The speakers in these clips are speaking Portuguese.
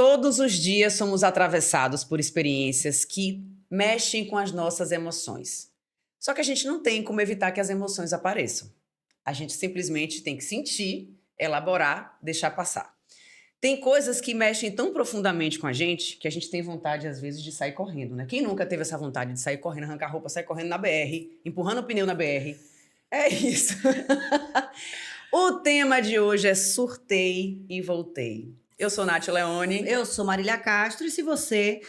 Todos os dias somos atravessados por experiências que mexem com as nossas emoções. Só que a gente não tem como evitar que as emoções apareçam. A gente simplesmente tem que sentir, elaborar, deixar passar. Tem coisas que mexem tão profundamente com a gente que a gente tem vontade, às vezes, de sair correndo, né? Quem nunca teve essa vontade de sair correndo, arrancar a roupa, sair correndo na BR, empurrando o pneu na BR? É isso. O tema de hoje é surtei e voltei. Eu sou Nath Leone. Eu sou Marília Castro. E se você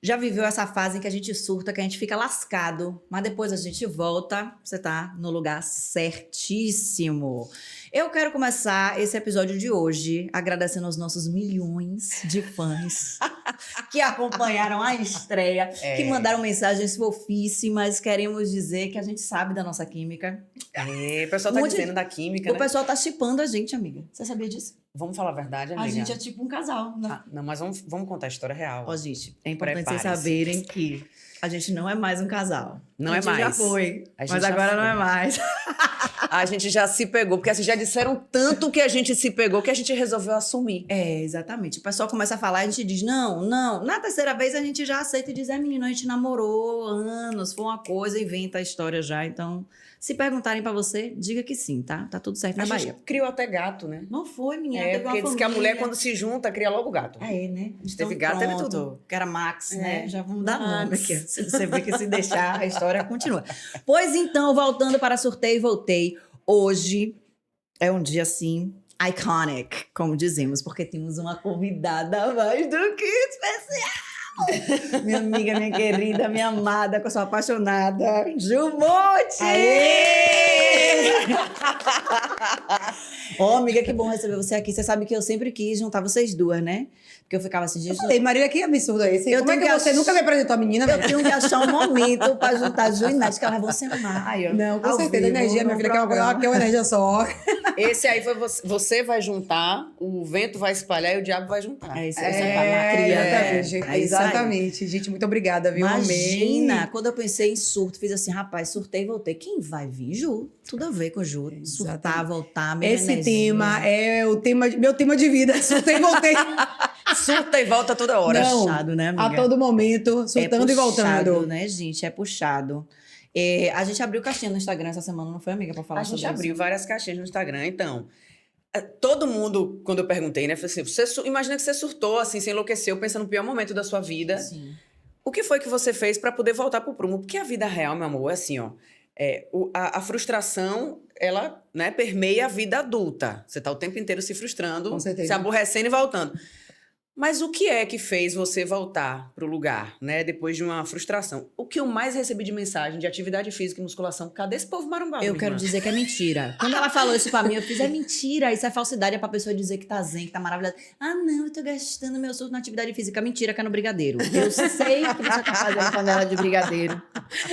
já viveu essa fase em que a gente surta, que a gente fica lascado, mas depois a gente volta, você tá no lugar certíssimo. Eu quero começar esse episódio de hoje agradecendo aos nossos milhões de fãs que acompanharam a estreia, que mandaram mensagens fofíssimas. Queremos dizer que a gente sabe da nossa química. O pessoal tá dizendo da química, né? O pessoal tá shippando a gente, amiga. Você sabia disso? Vamos falar a verdade, amiga? A gente é tipo um casal, né? Não, mas vamos contar a história real. Ó, gente, é importante vocês saberem que a gente não é mais um casal. Não é mais. A gente já foi, mas agora não é mais. A gente já se pegou, porque assim, já disseram tanto que a gente se pegou que a gente resolveu assumir. É, exatamente. O pessoal começa a falar, a gente diz, não. Na terceira vez a gente já aceita e diz, menino, a gente namorou anos, foi uma coisa, inventa a história já. Então, se perguntarem pra você, diga que sim, tá? Tá tudo certo na Bahia. A gente criou até gato, né? Não foi, menina, teve uma porque diz que a mulher, quando se junta, cria logo gato. É, né? A gente teve gato, teve tudo. Que era Max, né? Já vamos dar nome aqui. Você vê que se deixar, a história continua. Pois então, voltando para Surtei e Voltei, hoje é um dia, assim, iconic, como dizemos, porque temos uma convidada mais do que especial. Minha amiga, minha querida, minha amada, que eu sou apaixonada, Ju Monte! Ó, amiga, que bom receber você aqui. Você sabe que eu sempre quis juntar vocês duas, né? Porque eu ficava assim... Eu falei, Marília, que absurdo é esse? Como é que você nunca me apresentou a menina? Eu tenho que achar um momento pra juntar Ju e Nath, que elas vão se amar. Não, com certeza. Energia, minha filha, que é uma energia só. Esse aí foi você vai juntar, o vento vai espalhar e o diabo vai juntar. É isso, exatamente. Gente, muito obrigada, viu? Imagina, Amei. quando eu pensei em surto, fiz assim, rapaz, surtei e voltei. Quem vai vir? Ju. Tudo a ver com Ju. Surtar, voltar, mesma Esse energia. tema é meu tema de vida. Surtei e voltei. Surta e volta toda hora. Não, puxado, né, amiga? A todo momento, surtando e voltando. Né, gente? É puxado. A gente abriu caixinha no Instagram essa semana, não foi, amiga, pra falar sobre isso? A gente abriu várias caixinhas no Instagram, então... Todo mundo, quando eu perguntei, né? Falei assim, imagina que você surtou, assim, você enlouqueceu, pensando no pior momento da sua vida. Sim. O que foi que você fez pra poder voltar pro prumo? Porque a vida real, meu amor, é assim, ó... a frustração, ela, né, permeia a vida adulta. Você tá o tempo inteiro se frustrando, se aborrecendo e voltando. Mas o que é que fez você voltar pro lugar, né, depois de uma frustração? O que eu mais recebi de mensagem de atividade física e musculação, cadê esse povo marumbado? Eu quero dizer que é mentira. Quando ela falou isso pra mim, eu fiz, é mentira, isso é falsidade, é pra pessoa dizer que tá zen, que tá maravilhosa. Ah, não, eu tô gastando meu surto na atividade física. Mentira, que é no brigadeiro. Eu sei que você tá fazendo panela de brigadeiro,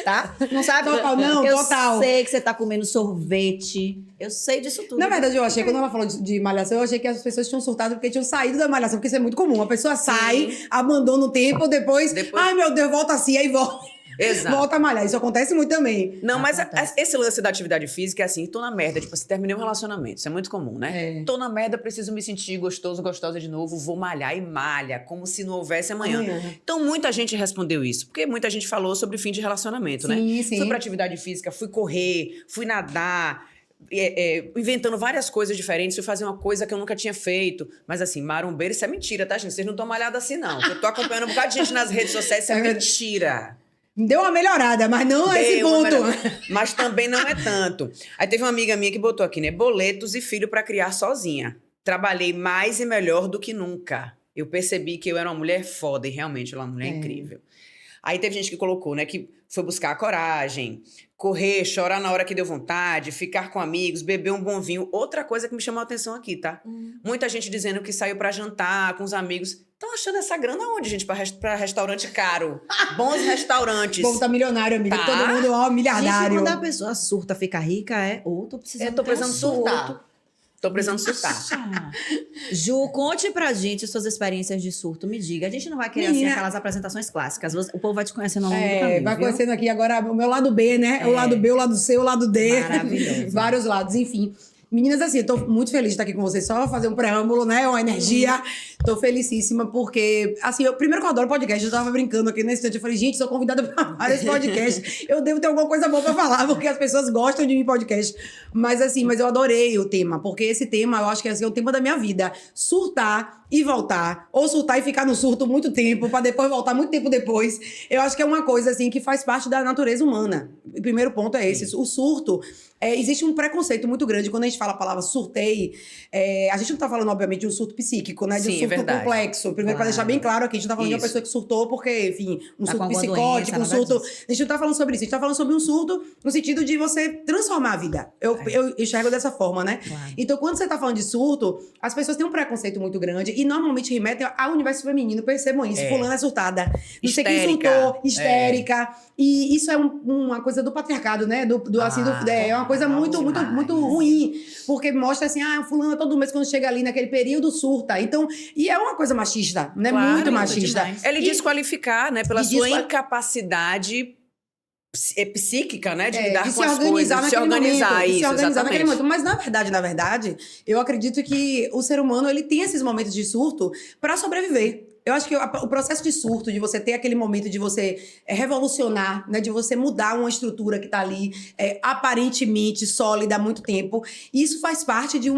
tá? Não sabe? Não, total. Eu sei que você tá comendo sorvete. Eu sei disso tudo. Na verdade, eu achei, quando ela falou de malhação, eu achei que as pessoas tinham surtado porque tinham saído da malhação, porque isso é muito comum. A pessoa sai, abandona o tempo, depois, ai meu Deus, volta assim, aí volta. Exato. Volta a malhar. Isso acontece muito também. Não, mas esse lance da atividade física é assim, tô na merda, tipo, você terminei um relacionamento, isso é muito comum, né? Tô na merda, preciso me sentir gostoso, gostosa de novo, vou malhar e malha, como se não houvesse amanhã. Então, muita gente respondeu isso, porque muita gente falou sobre fim de relacionamento, né? Sim. Fui pra atividade física, fui correr, fui nadar, inventando várias coisas diferentes, fui fazer uma coisa que eu nunca tinha feito. Mas assim, marombeiro, isso é mentira, tá, gente? Vocês não estão malhados assim, não. Eu tô acompanhando um bocado de gente nas redes sociais, isso é mentira. Deu uma melhorada, mas não a esse ponto. Mas também não é tanto. Aí teve uma amiga minha que botou aqui, né? Boletos e filho pra criar sozinha. Trabalhei mais e melhor do que nunca. Eu percebi que eu era uma mulher foda, e realmente ela é uma mulher incrível. Aí teve gente que colocou, né? Que foi buscar a coragem, correr, chorar na hora que deu vontade, ficar com amigos, beber um bom vinho. Outra coisa que me chamou a atenção aqui, tá? Muita gente dizendo que saiu pra jantar com os amigos. Estão achando essa grana onde, gente? Pra restaurante caro. Bons restaurantes. O povo tá milionário, amiga. Tá. Todo mundo, ó, miliardário. Gente, quando a pessoa surta, fica rica, ou tô precisando tô precisando surtar. Tô precisando surtar. Ju, conte pra gente suas experiências de surto. Me diga. A gente não vai querer assim, aquelas apresentações clássicas. O povo vai te conhecendo ao longo do caminho, vai conhecendo aqui agora o meu lado B, né? O lado B, o lado C, o lado D. Maravilhoso. Vários lados, enfim. Meninas, assim, eu tô muito feliz de estar aqui com vocês. Só fazer um preâmbulo, né? Uma energia. Tô felicíssima porque, assim, primeiro que eu adoro podcast, eu tava brincando aqui nesse instante, eu falei, gente, sou convidada pra vários podcasts, eu devo ter alguma coisa boa pra falar, porque as pessoas gostam de mim em podcast. Mas assim, mas eu adorei o tema, porque esse tema, eu acho que assim, é o tema da minha vida. Surtar e voltar, ou surtar e ficar no surto muito tempo, pra depois voltar muito tempo depois. Eu acho que é uma coisa, assim, que faz parte da natureza humana. O primeiro ponto é esse, o surto. Existe um preconceito muito grande quando a gente fala a palavra surtei. A gente não tá falando, obviamente, de um surto psíquico, né? De um Sim, é surto verdade. complexo. Primeiro, pra deixar bem claro aqui, a gente não tá falando de uma Isso. pessoa que surtou porque, enfim, um Tá surto com alguma psicótico, doença, um nada surto. disso. A gente não tá falando sobre isso, a gente tá falando sobre um surto no sentido de você transformar a vida. Eu enxergo dessa forma, né? Claro. Então, quando você tá falando de surto, as pessoas têm um preconceito muito grande e normalmente remetem ao universo feminino. Percebam isso. Fulana é surtada. Não sei quem Histérica. surtou, histérica. E isso é uma coisa do patriarcado, né? É uma coisa muito, muito, demais. muito ruim. Porque mostra assim, fulana todo mês quando chega ali naquele período surta. Então, e é uma coisa machista, né? Claro, Muito muito machista. demais. Ele E- desqualificar, né, pela E sua desqual- incapacidade psíquica, né, de lidar de com se as organizar coisas, de se naquele organizar, momento, de isso, se organizar naquele exatamente. momento. Mas na verdade, eu acredito que o ser humano ele tem esses momentos de surto para sobreviver. Eu acho que o processo de surto, de você ter aquele momento de você revolucionar, né, de você mudar uma estrutura que tá ali aparentemente sólida há muito tempo, isso faz parte de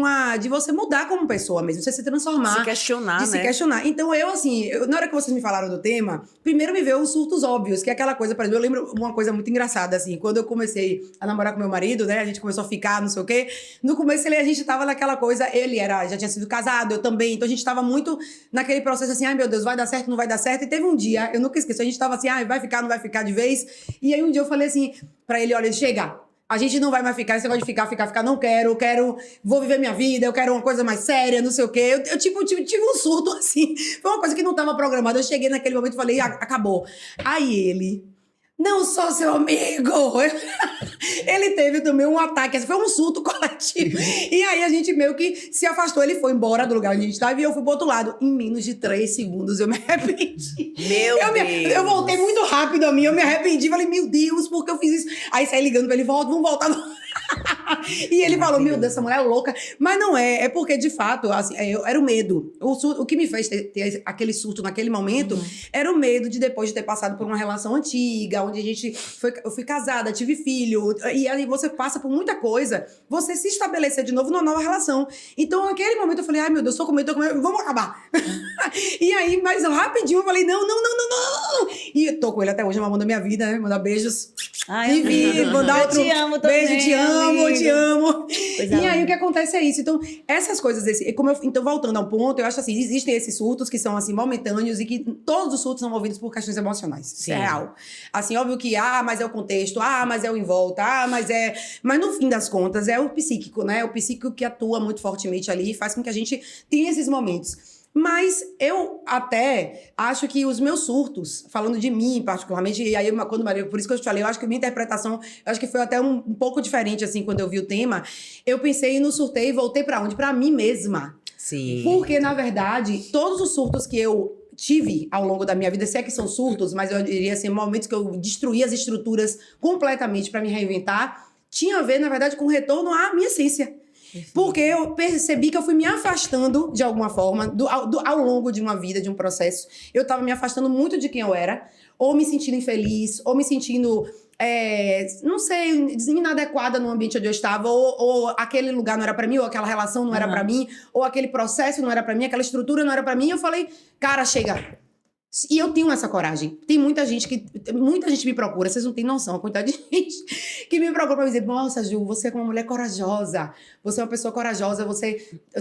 você mudar como pessoa mesmo, você se transformar. Se questionar, De se né? questionar. Então, na hora que vocês me falaram do tema, primeiro me veio os surtos óbvios, que é aquela coisa, por exemplo, eu lembro uma coisa muito engraçada, assim, quando eu comecei a namorar com meu marido, né, a gente começou a ficar, não sei o quê, no começo a gente tava naquela coisa, já tinha sido casado, eu também, então a gente tava muito naquele processo assim, ai meu Deus, vai dar certo, não vai dar certo, e teve um dia, eu nunca esqueço, a gente tava assim, vai ficar, não vai ficar de vez, e aí um dia eu falei assim pra ele, olha, chega, a gente não vai mais ficar, esse negócio de ficar, não quero, vou viver minha vida, eu quero uma coisa mais séria, não sei o quê. Eu tive um surto, assim. Foi uma coisa que não estava programada. Eu cheguei naquele momento e falei, acabou. Aí ele, não sou seu amigo. Ele teve também um ataque, assim, foi um surto coletivo. E aí a gente meio que se afastou, ele foi embora do lugar onde a gente estava e eu fui pro outro lado. Em menos de 3 segundos eu me arrependi. Eu voltei muito rápido a mim, eu me arrependi. Falei, meu Deus, por que eu fiz isso? Aí saí ligando pra ele, vamos voltar. E ele falou, meu Deus, essa mulher é louca. Mas não é porque de fato, assim, era o medo. O que me fez ter aquele surto naquele momento era o medo de depois de ter passado por uma relação antiga, onde eu fui casada, tive filho, e aí você passa por muita coisa, você se estabelecer de novo numa nova relação. Então, naquele momento eu falei, ai meu Deus, tô com medo, vamos acabar. E aí, mas rapidinho eu falei, não. E tô com ele até hoje, é uma mão da minha vida, né? Mandar beijos. Ai, Vou dar outro eu te amo também, beijo, te amo. Coisa E aí linda. o que acontece é isso. Então, essas coisas, então voltando ao ponto, eu acho assim, existem esses surtos que são assim momentâneos e que todos os surtos são movidos por questões emocionais. Isso Sim. é real. Assim, óbvio que mas é o contexto, mas é o em volta, mas no fim das contas é o psíquico, né? O psíquico que atua muito fortemente ali e faz com que a gente tenha esses momentos. Mas eu até acho que os meus surtos, falando de mim particularmente, e aí por isso que eu te falei, eu acho que minha interpretação, eu acho que foi até um pouco diferente, assim, quando eu vi o tema. Eu pensei no surtei e voltei pra onde? Pra mim mesma. Sim. Porque, na verdade, todos os surtos que eu tive ao longo da minha vida, se é que são surtos, mas eu diria assim, momentos que eu destruí as estruturas completamente pra me reinventar, tinha a ver, na verdade, com o retorno à minha essência. Porque eu percebi que eu fui me afastando, de alguma forma, ao longo de uma vida, de um processo. Eu tava me afastando muito de quem eu era, ou me sentindo infeliz, ou me sentindo, não sei, inadequada no ambiente onde eu estava, ou aquele lugar não era pra mim, ou aquela relação não era pra mim, ou aquele processo não era pra mim, aquela estrutura não era pra mim. E eu falei, cara, chega. E eu tenho essa coragem. Tem muita gente me procura, vocês não têm noção, a quantidade de gente que me procura pra dizer, nossa, Ju, você é uma mulher corajosa, você é uma pessoa corajosa,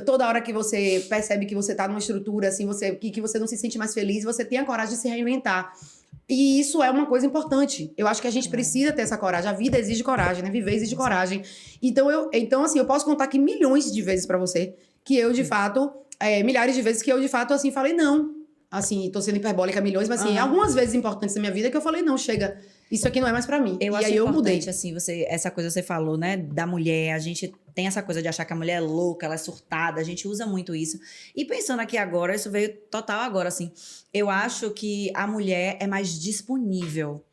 toda hora que você percebe que você tá numa estrutura, assim, que você não se sente mais feliz, você tem a coragem de se reinventar. E isso é uma coisa importante. Eu acho que a gente precisa ter essa coragem. A vida exige coragem, né? Viver exige coragem. Então, assim, eu posso contar aqui milhões de vezes pra você que eu, de fato, milhares de vezes que eu, de fato, assim, falei, não. Assim, tô sendo hiperbólica milhões, mas assim, algumas vezes importantes na minha vida que eu falei, não, chega, isso aqui não é mais pra mim. Eu e acho aí eu mudei. importante, assim, essa coisa que você falou, né, da mulher, a gente tem essa coisa de achar que a mulher é louca, ela é surtada, a gente usa muito isso. E pensando aqui agora, isso veio total agora, assim, eu acho que a mulher é mais disponível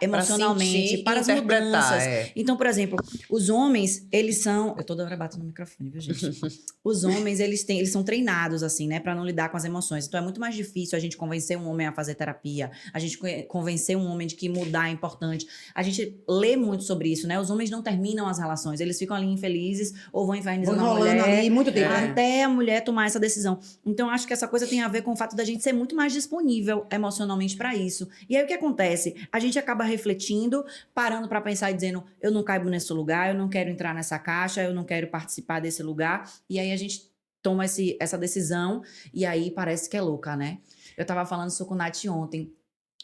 emocionalmente, sentir para e as interpretar, mudanças. é. Então, por exemplo, os homens, eles são... Eu toda hora bato no microfone, viu, gente? Os homens, eles são treinados, assim, né? Pra não lidar com as emoções. Então, é muito mais difícil a gente convencer um homem a fazer terapia. A gente convencer um homem de que mudar é importante. A gente lê muito sobre isso, né? Os homens não terminam as relações. Eles ficam ali infelizes ou vão infernizando a Enrolando mulher. ali muito tempo, né? Até a mulher tomar essa decisão. Então, acho que essa coisa tem a ver com o fato da gente ser muito mais disponível emocionalmente pra isso. E aí, o que acontece? A gente acaba refletindo, parando pra pensar e dizendo, eu não caibo nesse lugar, eu não quero entrar nessa caixa, eu não quero participar desse lugar. E aí, a gente toma essa decisão e aí parece que é louca, né? Eu tava falando isso com o Nath ontem.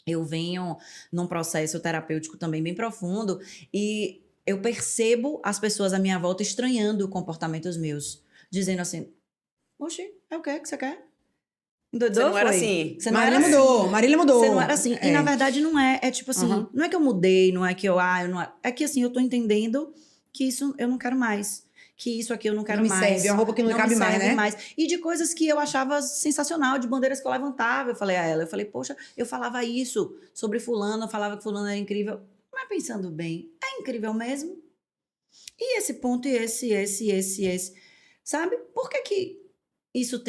Eu venho num processo terapêutico também bem profundo e eu percebo as pessoas à minha volta estranhando comportamentos meus. Dizendo assim, oxi, é o quê que você quer? Endoidou, Você não era foi? assim. Você não Marília era mudou, assim. Marília mudou. Você não era assim. E na verdade não é. É tipo assim, Uhum. não é que eu mudei, não é que eu não... É que assim, eu tô entendendo que isso eu não quero mais. Que isso aqui eu não quero Não me mais. serve, é uma roupa que não cabe me mais, serve né? mais. E de coisas que eu achava sensacional, de bandeiras que eu levantava. Eu falei a ela, eu falei, poxa, eu falava isso sobre fulano, eu falava que fulano era incrível. Mas pensando bem, é incrível mesmo? E esse ponto, e esse. Sabe? Por que que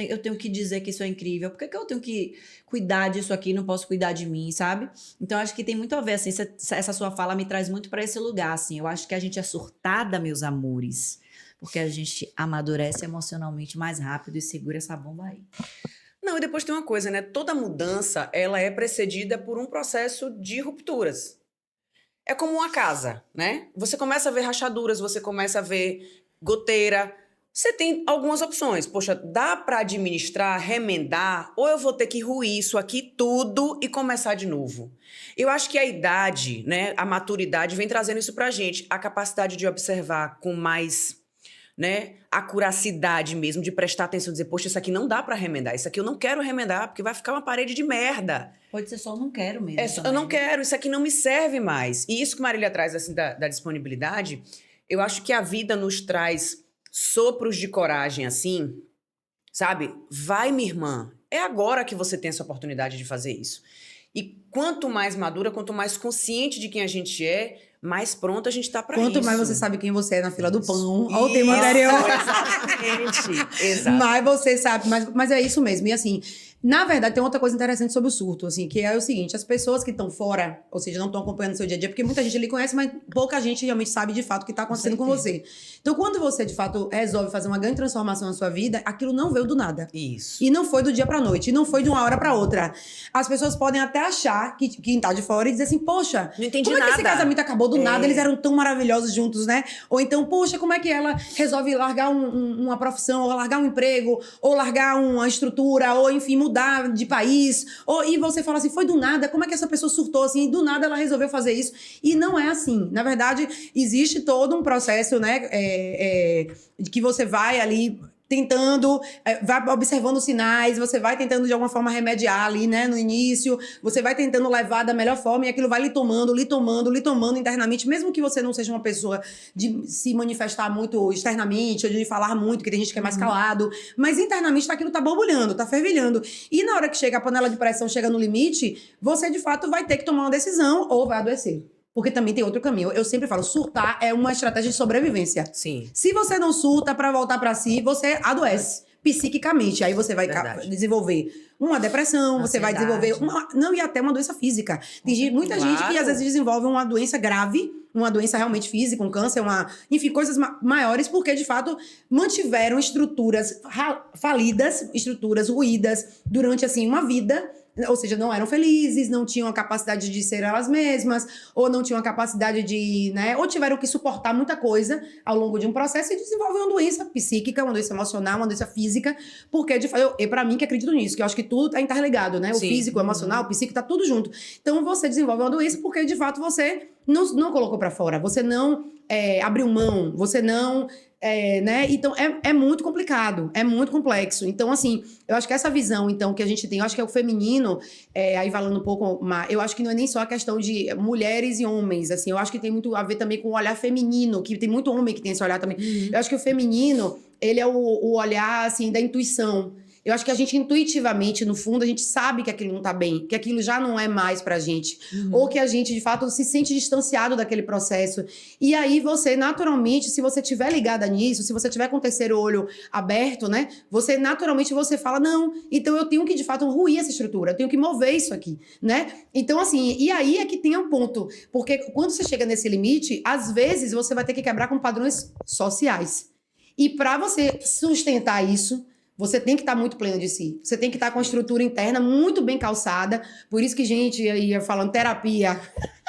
eu tenho que dizer que isso é incrível? Por que que eu tenho que cuidar disso aqui e não posso cuidar de mim, sabe? Então, acho que tem muito a ver, assim, essa sua fala me traz muito para esse lugar, assim. Eu acho que a gente é surtada, meus amores, porque a gente amadurece emocionalmente mais rápido e segura essa bomba aí. Não, e depois tem uma coisa, né? Toda mudança, ela é precedida por um processo de rupturas. É como uma casa, né? Você começa a ver rachaduras, você começa a ver goteira. Você tem algumas opções. Poxa, dá para administrar, remendar, ou eu vou ter que ruir isso aqui tudo e começar de novo. Eu acho que a idade, né, a maturidade vem trazendo isso pra gente, a capacidade de observar com mais, né, acuracidade mesmo, de prestar atenção, dizer, poxa, isso aqui não dá para remendar, isso aqui eu não quero remendar, porque vai ficar uma parede de merda. Pode ser só eu não quero mesmo Eu também, não né? quero, isso aqui não me serve mais. E isso que Marília traz, assim, da disponibilidade, eu acho que a vida nos traz sopros de coragem, assim, sabe? Vai, minha irmã, é agora que você tem essa oportunidade de fazer isso. E quanto mais madura, quanto mais consciente de quem a gente é, mais pronta a gente tá pra Quanto isso. mais você sabe quem você é na fila do pão. Olha o Isso, tema anterior. exatamente. Exato. Mas você sabe, mas é isso mesmo. E assim, na verdade, tem outra coisa interessante sobre o surto, assim, que é o seguinte: as pessoas que estão fora, ou seja, não estão acompanhando o seu dia a dia, porque muita gente ali conhece, mas pouca gente realmente sabe de fato o que está acontecendo com você. Então, quando você, de fato, resolve fazer uma grande transformação na sua vida, aquilo não veio do nada. Isso. E não foi do dia pra noite, e não foi de uma hora pra outra. As pessoas podem até achar que quem tá de fora e dizer assim, poxa, Não entendi como é que esse nada. casamento acabou do nada? Eles eram tão maravilhosos juntos, né? Ou então, poxa, como é que ela resolve largar uma profissão, ou largar um emprego, ou largar uma estrutura, ou enfim, mudar de país. E você fala assim, foi do nada, como é que essa pessoa surtou assim? Do nada ela resolveu fazer isso. E não é assim. Na verdade, existe todo um processo, né? De que você vai ali tentando, vai observando sinais, você vai tentando de alguma forma remediar ali, né, no início, você vai tentando levar da melhor forma e aquilo vai lhe tomando internamente, mesmo que você não seja uma pessoa de se manifestar muito externamente, ou de falar muito, que tem gente que é mais calado, mas internamente aquilo tá borbulhando, tá fervilhando. E na hora que chega a panela de pressão, chega no limite, você de fato vai ter que tomar uma decisão ou vai adoecer. Porque também tem outro caminho. Eu sempre falo, surtar é uma estratégia de sobrevivência. Sim. Se você não surta pra voltar pra si, você adoece psiquicamente. Aí você vai desenvolver uma depressão, você vai desenvolver e até uma doença física. Tem muita gente que às vezes desenvolve uma doença grave, uma doença realmente física, um câncer, enfim, coisas maiores, porque de fato mantiveram estruturas falidas, estruturas ruídas durante assim uma vida. Ou seja, não eram felizes, não tinham a capacidade de ser elas mesmas, ou não tinham a capacidade de, né, ou tiveram que suportar muita coisa ao longo de um processo e desenvolver uma doença psíquica, uma doença emocional, uma doença física, porque, pra mim que acredito nisso, que eu acho que tudo tá interligado, né? O físico, o emocional, o psíquico, tá tudo junto. Então, você desenvolve uma doença porque, de fato, você não colocou pra fora, você não abriu mão, você não... né? Então, é muito complicado, é muito complexo. Então, assim, eu acho que essa visão, então, que a gente tem, eu acho que é o feminino, aí falando um pouco, eu acho que não é nem só a questão de mulheres e homens, assim, eu acho que tem muito a ver também com o olhar feminino, que tem muito homem que tem esse olhar também. Eu acho que o feminino, ele é o olhar, assim, da intuição, Eu acho que a gente intuitivamente, no fundo, a gente sabe que aquilo não tá bem, que aquilo já não é mais pra gente. Ou que a gente, de fato, se sente distanciado daquele processo. E aí você, naturalmente, se você estiver ligada nisso, se você tiver com o terceiro olho aberto, né? Você, naturalmente, você fala, não, então eu tenho que, de fato, ruir essa estrutura, eu tenho que mover isso aqui, né? Então, assim, e aí é que tem um ponto. Porque quando você chega nesse limite, às vezes você vai ter que quebrar com padrões sociais. E pra você sustentar isso, você tem que estar muito pleno de si. Você tem que estar com a estrutura interna muito bem calçada. Por isso que, gente, ia falando terapia.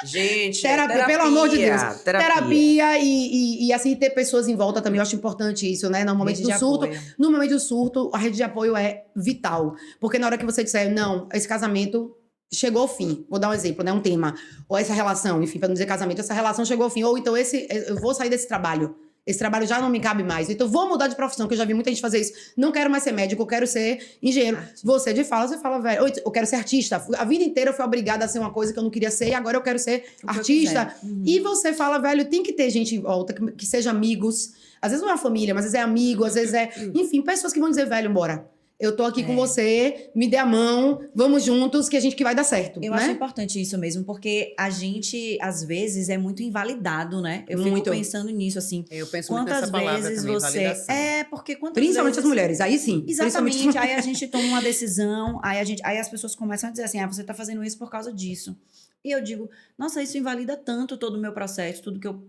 Gente, Terapia, pelo amor de Deus. Terapia. E assim, ter pessoas em volta também. Eu acho importante isso, né? Rede de apoio. No momento do surto, a rede de apoio é vital. Porque na hora que você disser, não, esse casamento chegou ao fim. Vou dar um exemplo, né? Um tema. Ou essa relação, enfim, para não dizer casamento, essa relação chegou ao fim. Ou então eu vou sair desse trabalho. Esse trabalho já não me cabe mais. Então, vou mudar de profissão, que eu já vi muita gente fazer isso. Não quero mais ser médico, eu quero ser engenheiro. Você fala, velho, eu quero ser artista. A vida inteira eu fui obrigada a ser uma coisa que eu não queria ser, e agora eu quero ser artista. E você fala, velho, tem que ter gente em volta, que seja amigos. Às vezes não é uma família, mas às vezes é amigo, às vezes é... Enfim, pessoas que vão dizer, velho, bora. Eu tô aqui com você, me dê a mão, vamos juntos, que vai dar certo. Eu né? acho importante isso mesmo, porque a gente, às vezes, é muito invalidado, né? Eu Muito. fico pensando nisso, assim. Eu penso muito nessa Quantas palavra vezes também, você... validação. Porque quantas Principalmente vezes... as mulheres, aí sim. Exatamente, aí a gente toma uma decisão, aí as pessoas começam a dizer assim, você tá fazendo isso por causa disso. E eu digo, nossa, isso invalida tanto todo o meu processo, tudo que eu...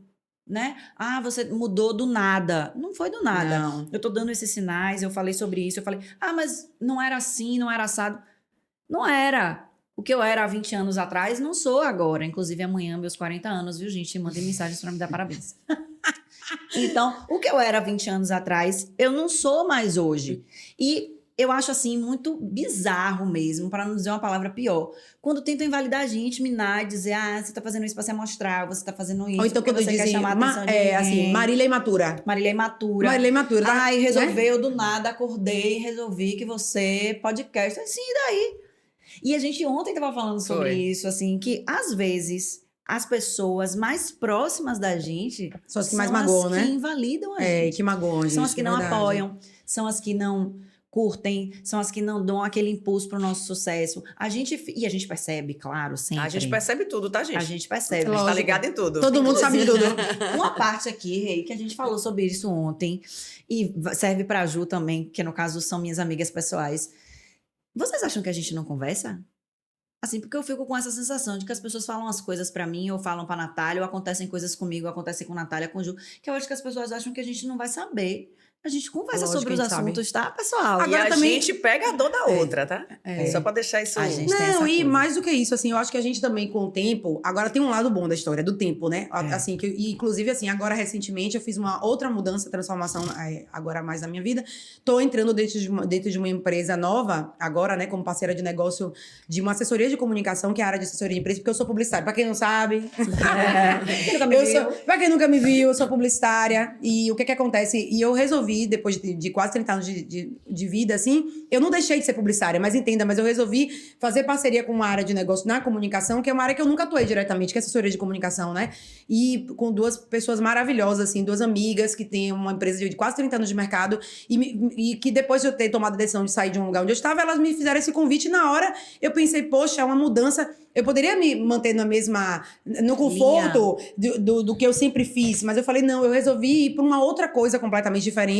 né? Você mudou do nada. Não foi do nada. Não. Eu tô dando esses sinais, eu falei sobre isso, eu falei, mas não era assim, não era assado. Não era. O que eu era há 20 anos atrás, não sou agora. Inclusive, amanhã, meus 40 anos, viu, gente? Mandem mensagens pra me dar parabéns. Então, o que eu era há 20 anos atrás, eu não sou mais hoje. E eu acho, assim, muito bizarro mesmo, para não dizer uma palavra pior. Quando tentam invalidar a gente, minar e dizer, você tá fazendo isso pra se amostrar, você tá fazendo isso Ou então porque quando você quer dizem, chamar a atenção de ninguém. assim, Marília Imatura. Marília Imatura. Marília Imatura. Tá? Ai, resolveu do nada, acordei e resolvi que você podcast. Assim, e daí? E a gente ontem tava falando sobre isso, assim, que às vezes as pessoas mais próximas da gente São as que mais magoam, né? que invalidam a gente. Que magoam, gente. São as que não verdade. apoiam, são as que não curtem, são as que não dão aquele impulso pro nosso sucesso. A gente percebe, claro, sempre. A gente percebe tudo, tá, gente? A gente percebe. A gente tá ligado em tudo. Todo mundo sabe tudo. Uma parte aqui, Rei, que a gente falou sobre isso ontem, e serve pra Ju também, que no caso são minhas amigas pessoais. Vocês acham que a gente não conversa? Assim, porque eu fico com essa sensação de que as pessoas falam as coisas pra mim, ou falam pra Natália, ou acontecem coisas comigo, ou acontecem com Natália, com Ju, que eu acho que as pessoas acham que a gente não vai saber. A gente conversa Lógico sobre que os a gente sabe. assuntos, tá, pessoal? Agora E a também- gente pega a dor da outra, tá? Só pra deixar isso... A gente tem essa Não, e coisa. mais do que isso, assim, eu acho que a gente também, com o tempo... Agora, tem um lado bom da história, do tempo, né? Assim, e inclusive, assim, agora, recentemente, eu fiz uma outra mudança, transformação, agora mais na minha vida. Tô entrando dentro de uma empresa nova, agora, né, como parceira de negócio de uma assessoria de comunicação, que é a área de assessoria de imprensa, porque eu sou publicitária. Pra quem não sabe... Nunca me viu. Pra quem nunca me viu, eu sou publicitária. E o que acontece? E eu resolvi, depois de quase 30 anos de vida, assim, eu não deixei de ser publicitária, mas entenda, mas eu resolvi fazer parceria com uma área de negócio na comunicação, que é uma área que eu nunca atuei diretamente, que é assessoria de comunicação, né? E com duas pessoas maravilhosas, assim, duas amigas que têm uma empresa de quase 30 anos de mercado e que depois de eu ter tomado a decisão de sair de um lugar onde eu estava, elas me fizeram esse convite e na hora eu pensei, poxa, é uma mudança. Eu poderia me manter no conforto do que eu sempre fiz, mas eu falei, não, eu resolvi ir para uma outra coisa completamente diferente.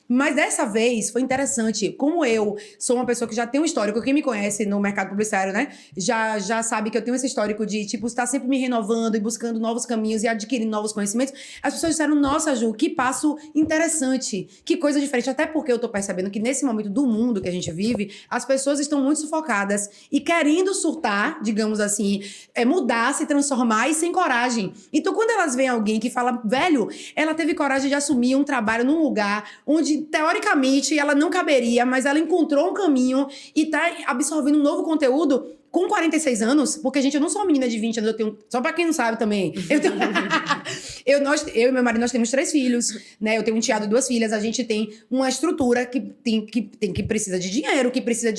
Mas dessa vez foi interessante. Como eu sou uma pessoa que já tem um histórico, quem me conhece no mercado publicitário, né? Já sabe que eu tenho esse histórico de, tipo, estar sempre me renovando e buscando novos caminhos e adquirindo novos conhecimentos. As pessoas disseram, nossa, Ju, que passo interessante, que coisa diferente. Até porque eu tô percebendo que nesse momento do mundo que a gente vive, as pessoas estão muito sufocadas e querendo surtar, digamos assim, mudar, se transformar e sem coragem. Então, quando elas veem alguém que fala, velho, ela teve coragem de assumir um trabalho num lugar onde teoricamente ela não caberia, mas ela encontrou um caminho e tá absorvendo um novo conteúdo. Com 46 anos, porque, gente, eu não sou uma menina de 20 anos, eu tenho... Só pra quem não sabe também. Eu e meu marido, nós temos 3 filhos, né? Eu tenho um enteado e 2 filhas. A gente tem uma estrutura que precisa de dinheiro, que precisa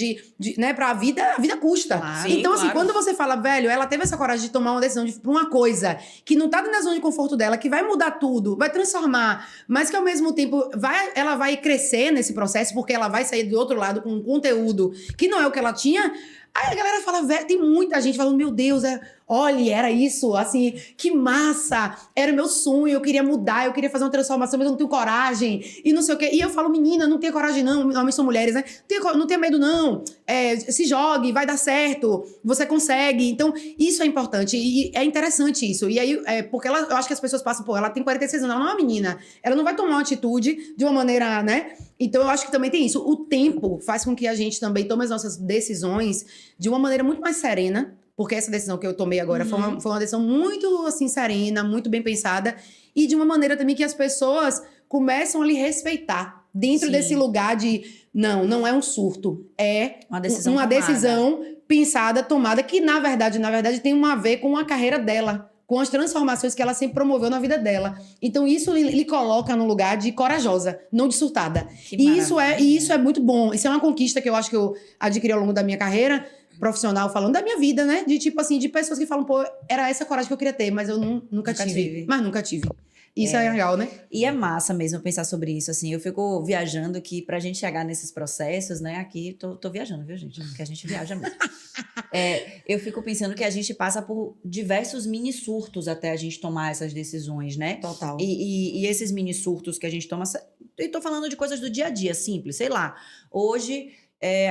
né? Pra a vida custa. Claro. Então, Sim, assim, claro. quando você fala, velho, ela teve essa coragem de tomar uma decisão pra uma coisa que não tá na zona de conforto dela, que vai mudar tudo, vai transformar, mas que ao mesmo tempo ela vai crescer nesse processo, porque ela vai sair do outro lado com um conteúdo que não é o que ela tinha. Aí a galera fala, velho, tem muita gente falando, meu Deus, olha, era isso, assim, que massa, era o meu sonho, eu queria mudar, eu queria fazer uma transformação, mas eu não tenho coragem, e não sei o quê. E eu falo, menina, não tenha coragem não, homens são mulheres, né? Não tenha medo não, se jogue, vai dar certo, você consegue. Então, isso é importante, e é interessante isso. E aí, porque eu acho que as pessoas passam, pô, ela tem 46 anos, ela não é uma menina, ela não vai tomar uma atitude de uma maneira, né? Então, eu acho que também tem isso. O tempo faz com que a gente também tome as nossas decisões de uma maneira muito mais serena, porque essa decisão que eu tomei agora foi uma decisão muito, assim, serena, muito bem pensada, e de uma maneira também que as pessoas começam a lhe respeitar. Dentro desse lugar de, não é um surto, é Uma decisão uma tomada. decisão pensada, tomada, que na verdade tem a ver com a carreira dela, com as transformações que ela sempre promoveu na vida dela. Então, isso lhe coloca no lugar de corajosa, não de surtada. Que E maravilha. isso é muito bom. Isso é uma conquista que eu acho que eu adquiri ao longo da minha carreira profissional, falando da minha vida, né? De tipo assim, de pessoas que falam, pô, era essa coragem que eu queria ter, mas eu nunca tive. Mas nunca tive. Isso é legal, né? E é massa mesmo pensar sobre isso, assim. Eu fico viajando que pra gente chegar nesses processos, né? Aqui, tô viajando, viu, gente? Porque a gente viaja mesmo. Eu fico pensando que a gente passa por diversos mini surtos até a gente tomar essas decisões, né? Total. E esses mini surtos que a gente toma... Eu tô falando de coisas do dia a dia, simples. Sei lá, hoje...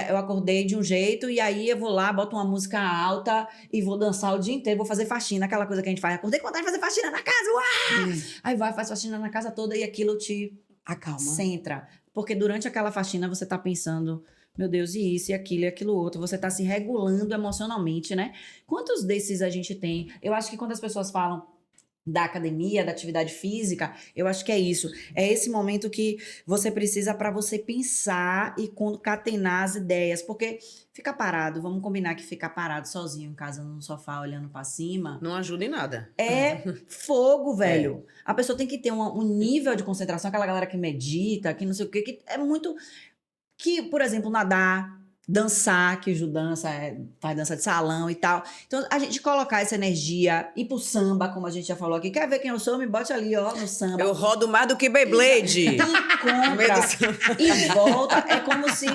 eu acordei de um jeito e aí eu vou lá, boto uma música alta e vou dançar o dia inteiro, vou fazer faxina, aquela coisa que a gente faz. Acordei com vontade de fazer faxina na casa, uau! Aí vai, faz faxina na casa toda e aquilo te Acalma. centra. Porque durante aquela faxina você tá pensando, meu Deus, e isso, e aquilo outro. Você tá se regulando emocionalmente, né? Quantos desses a gente tem? Eu acho que quando as pessoas falam da academia, da atividade física, eu acho que é isso. É esse momento que você precisa para você pensar e concatenar as ideias. Porque ficar parado, vamos combinar que ficar parado sozinho em casa no sofá olhando para cima Não ajuda em nada. é fogo, velho. A pessoa tem que ter um nível de concentração, aquela galera que medita, que não sei o quê, que é muito... Que, por exemplo, nadar, dançar, que o Ju dança, faz dança de salão e tal. Então, a gente colocar essa energia, ir pro samba, como a gente já falou aqui. Quer ver quem eu sou? Me bote ali, ó, no samba. Eu rodo mais do que Beyblade. Encontra e volta. É como se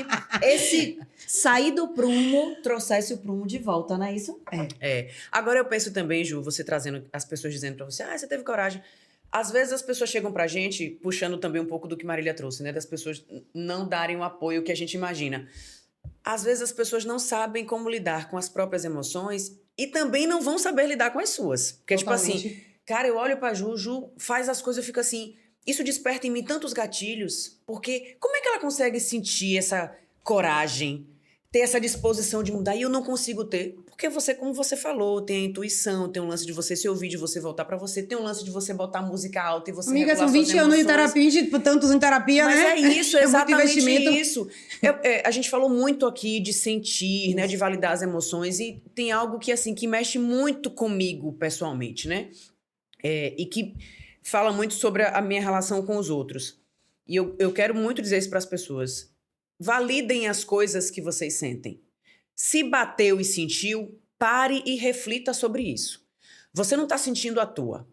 esse sair do prumo trouxesse o prumo de volta, não é isso? Agora eu penso também, Ju, você trazendo, as pessoas dizendo pra você, você teve coragem. Às vezes as pessoas chegam pra gente, puxando também um pouco do que Marília trouxe, né? Das pessoas não darem o apoio que a gente imagina. Às vezes as pessoas não sabem como lidar com as próprias emoções e também não vão saber lidar com as suas. Porque, Totalmente. tipo assim, cara, eu olho pra Ju faz as coisas, eu fico assim... Isso desperta em mim tantos gatilhos, porque como é que ela consegue sentir essa coragem, ter essa disposição de mudar? E eu não consigo ter. Porque você, como você falou, tem a intuição, tem um lance de você se ouvir, de você voltar pra você, tem um lance de você botar música alta e você Amiga, regular são suas 20 anos de emoções. terapia, tantos em terapia, Mas né? é isso, É muito exatamente investimento. isso. A gente falou muito aqui de sentir, né, de validar as emoções, e tem algo que, assim, que mexe muito comigo, pessoalmente, né? E que fala muito sobre a minha relação com os outros. E eu quero muito dizer isso para as pessoas. Validem as coisas que vocês sentem. Se bateu e sentiu, pare e reflita sobre isso. Você não está sentindo à toa.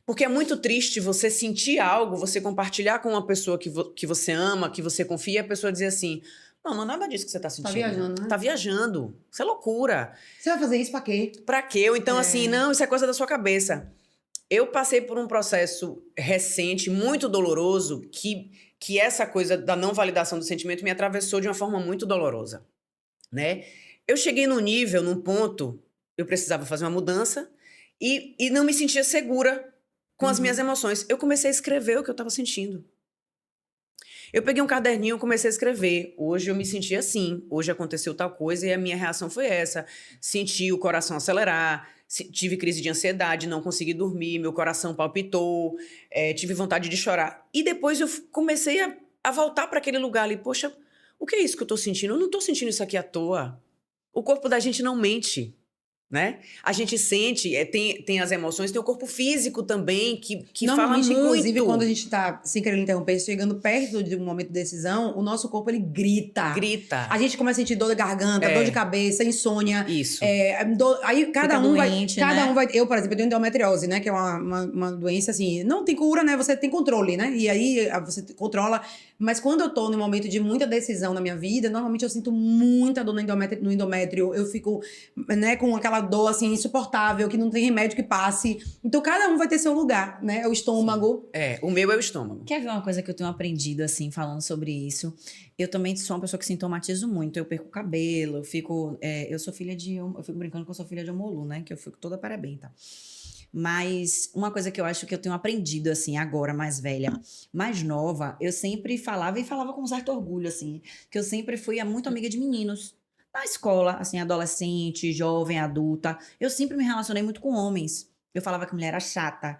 Porque é muito triste você sentir algo, você compartilhar com uma pessoa que você ama, que você confia, e a pessoa dizer assim, não é nada disso que você está sentindo. viajando, né? Tá viajando. Isso é loucura. Você vai fazer isso pra quê? Pra quê? Ou então assim, não, isso é coisa da sua cabeça. Eu passei por um processo recente, muito doloroso, que essa coisa da não validação do sentimento me atravessou de uma forma muito dolorosa, né? Eu cheguei num ponto, eu precisava fazer uma mudança e não me sentia segura com as minhas emoções. Eu comecei a escrever o que eu estava sentindo. Eu peguei um caderninho e comecei a escrever. Hoje eu me senti assim, hoje aconteceu tal coisa e a minha reação foi essa. Senti o coração acelerar, tive crise de ansiedade, não consegui dormir, meu coração palpitou, tive vontade de chorar. E depois eu comecei a voltar para aquele lugar ali. Poxa, o que é isso que eu tô sentindo? Eu não tô sentindo isso aqui à toa. O corpo da gente não mente, né? A gente sente, tem as emoções, tem o corpo físico também, que fala Normalmente, muito. inclusive, quando a gente tá, sem querer interromper, chegando perto de um momento de decisão, o nosso corpo, ele grita. Grita. A gente começa a sentir dor de garganta, dor de cabeça, insônia. Isso. Aí cada Fica um doente, vai. Cada né? um vai. Eu, por exemplo, eu tenho endometriose, né? Que é uma doença assim. Não tem cura, né? Você tem controle, né? E aí você controla. Mas quando eu tô num momento de muita decisão na minha vida, normalmente eu sinto muita dor no endométrio. Eu fico, né, com aquela dor assim, insuportável, que não tem remédio que passe. Então cada um vai ter seu lugar, né? O estômago. O meu é o estômago. Quer ver uma coisa que eu tenho aprendido, assim, falando sobre isso? Eu também sou uma pessoa que sintomatizo muito. Eu perco o cabelo, eu fico... eu sou filha de... Eu fico brincando que eu sou filha de Omolu, né? Que eu fico toda parabenta. Mas uma coisa que eu acho que eu tenho aprendido, assim, agora, mais velha, mais nova, eu sempre falava, e falava com um certo orgulho, assim, que eu sempre fui muito amiga de meninos. Na escola, assim, adolescente, jovem, adulta, eu sempre me relacionei muito com homens. Eu falava que mulher era chata.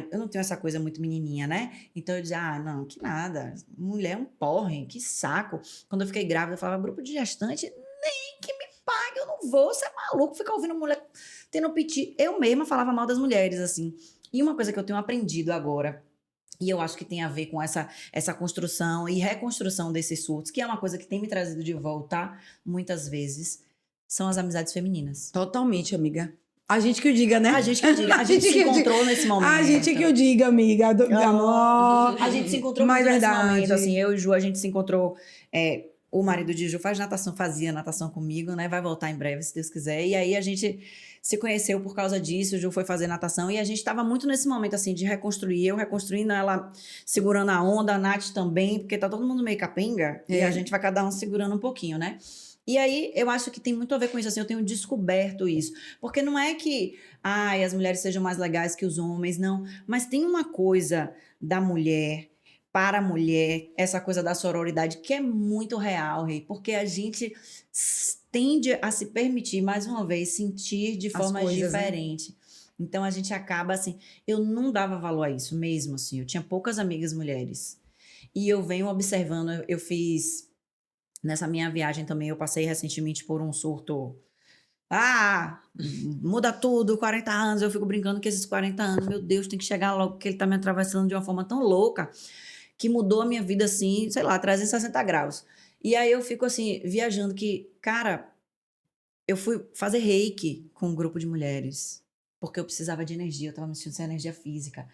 Eu não tenho essa coisa muito menininha, né? Então eu dizia, não, que nada. Mulher é um porre, que saco. Quando eu fiquei grávida, eu falava, grupo de gestante, nem que me pague, eu não vou. Você é maluco ficar ouvindo mulher tendo piti. Eu mesma falava mal das mulheres, assim. E uma coisa que eu tenho aprendido agora, e eu acho que tem a ver com essa construção e reconstrução desses surtos, que é uma coisa que tem me trazido de volta, muitas vezes, são as amizades femininas. Totalmente, amiga. A gente que o diga, né? A gente que o diga. A gente se encontrou nesse momento. A gente que o diga, amiga. Amor. A gente se encontrou Mas muito nesse verdade. momento. Assim, eu e Ju, a gente se encontrou... o marido de Ju fazia natação comigo, né? Vai voltar em breve, se Deus quiser. E aí a gente se conheceu por causa disso. O Ju foi fazer natação. E a gente estava muito nesse momento, assim, de reconstruir. Eu reconstruindo, ela segurando a onda, a Nath também. Porque tá todo mundo meio capenga. E a gente vai cada um segurando um pouquinho, né? E aí, eu acho que tem muito a ver com isso, assim, eu tenho descoberto isso. Porque não é que, as mulheres sejam mais legais que os homens, não. Mas tem uma coisa da mulher, para a mulher, essa coisa da sororidade, que é muito real, Rei. Porque a gente tende a se permitir, mais uma vez, sentir de forma diferente. Né? Então, a gente acaba, assim... Eu não dava valor a isso mesmo, assim. Eu tinha poucas amigas mulheres. E eu venho observando, eu fiz... Nessa minha viagem também, eu passei recentemente por um surto. Muda tudo, 40 anos. Eu fico brincando que esses 40 anos, meu Deus, tem que chegar logo, porque ele tá me atravessando de uma forma tão louca que mudou a minha vida, assim, sei lá, 360 graus. E aí eu fico, assim, viajando que, cara, eu fui fazer reiki com um grupo de mulheres, porque eu precisava de energia, eu tava me sentindo sem energia física.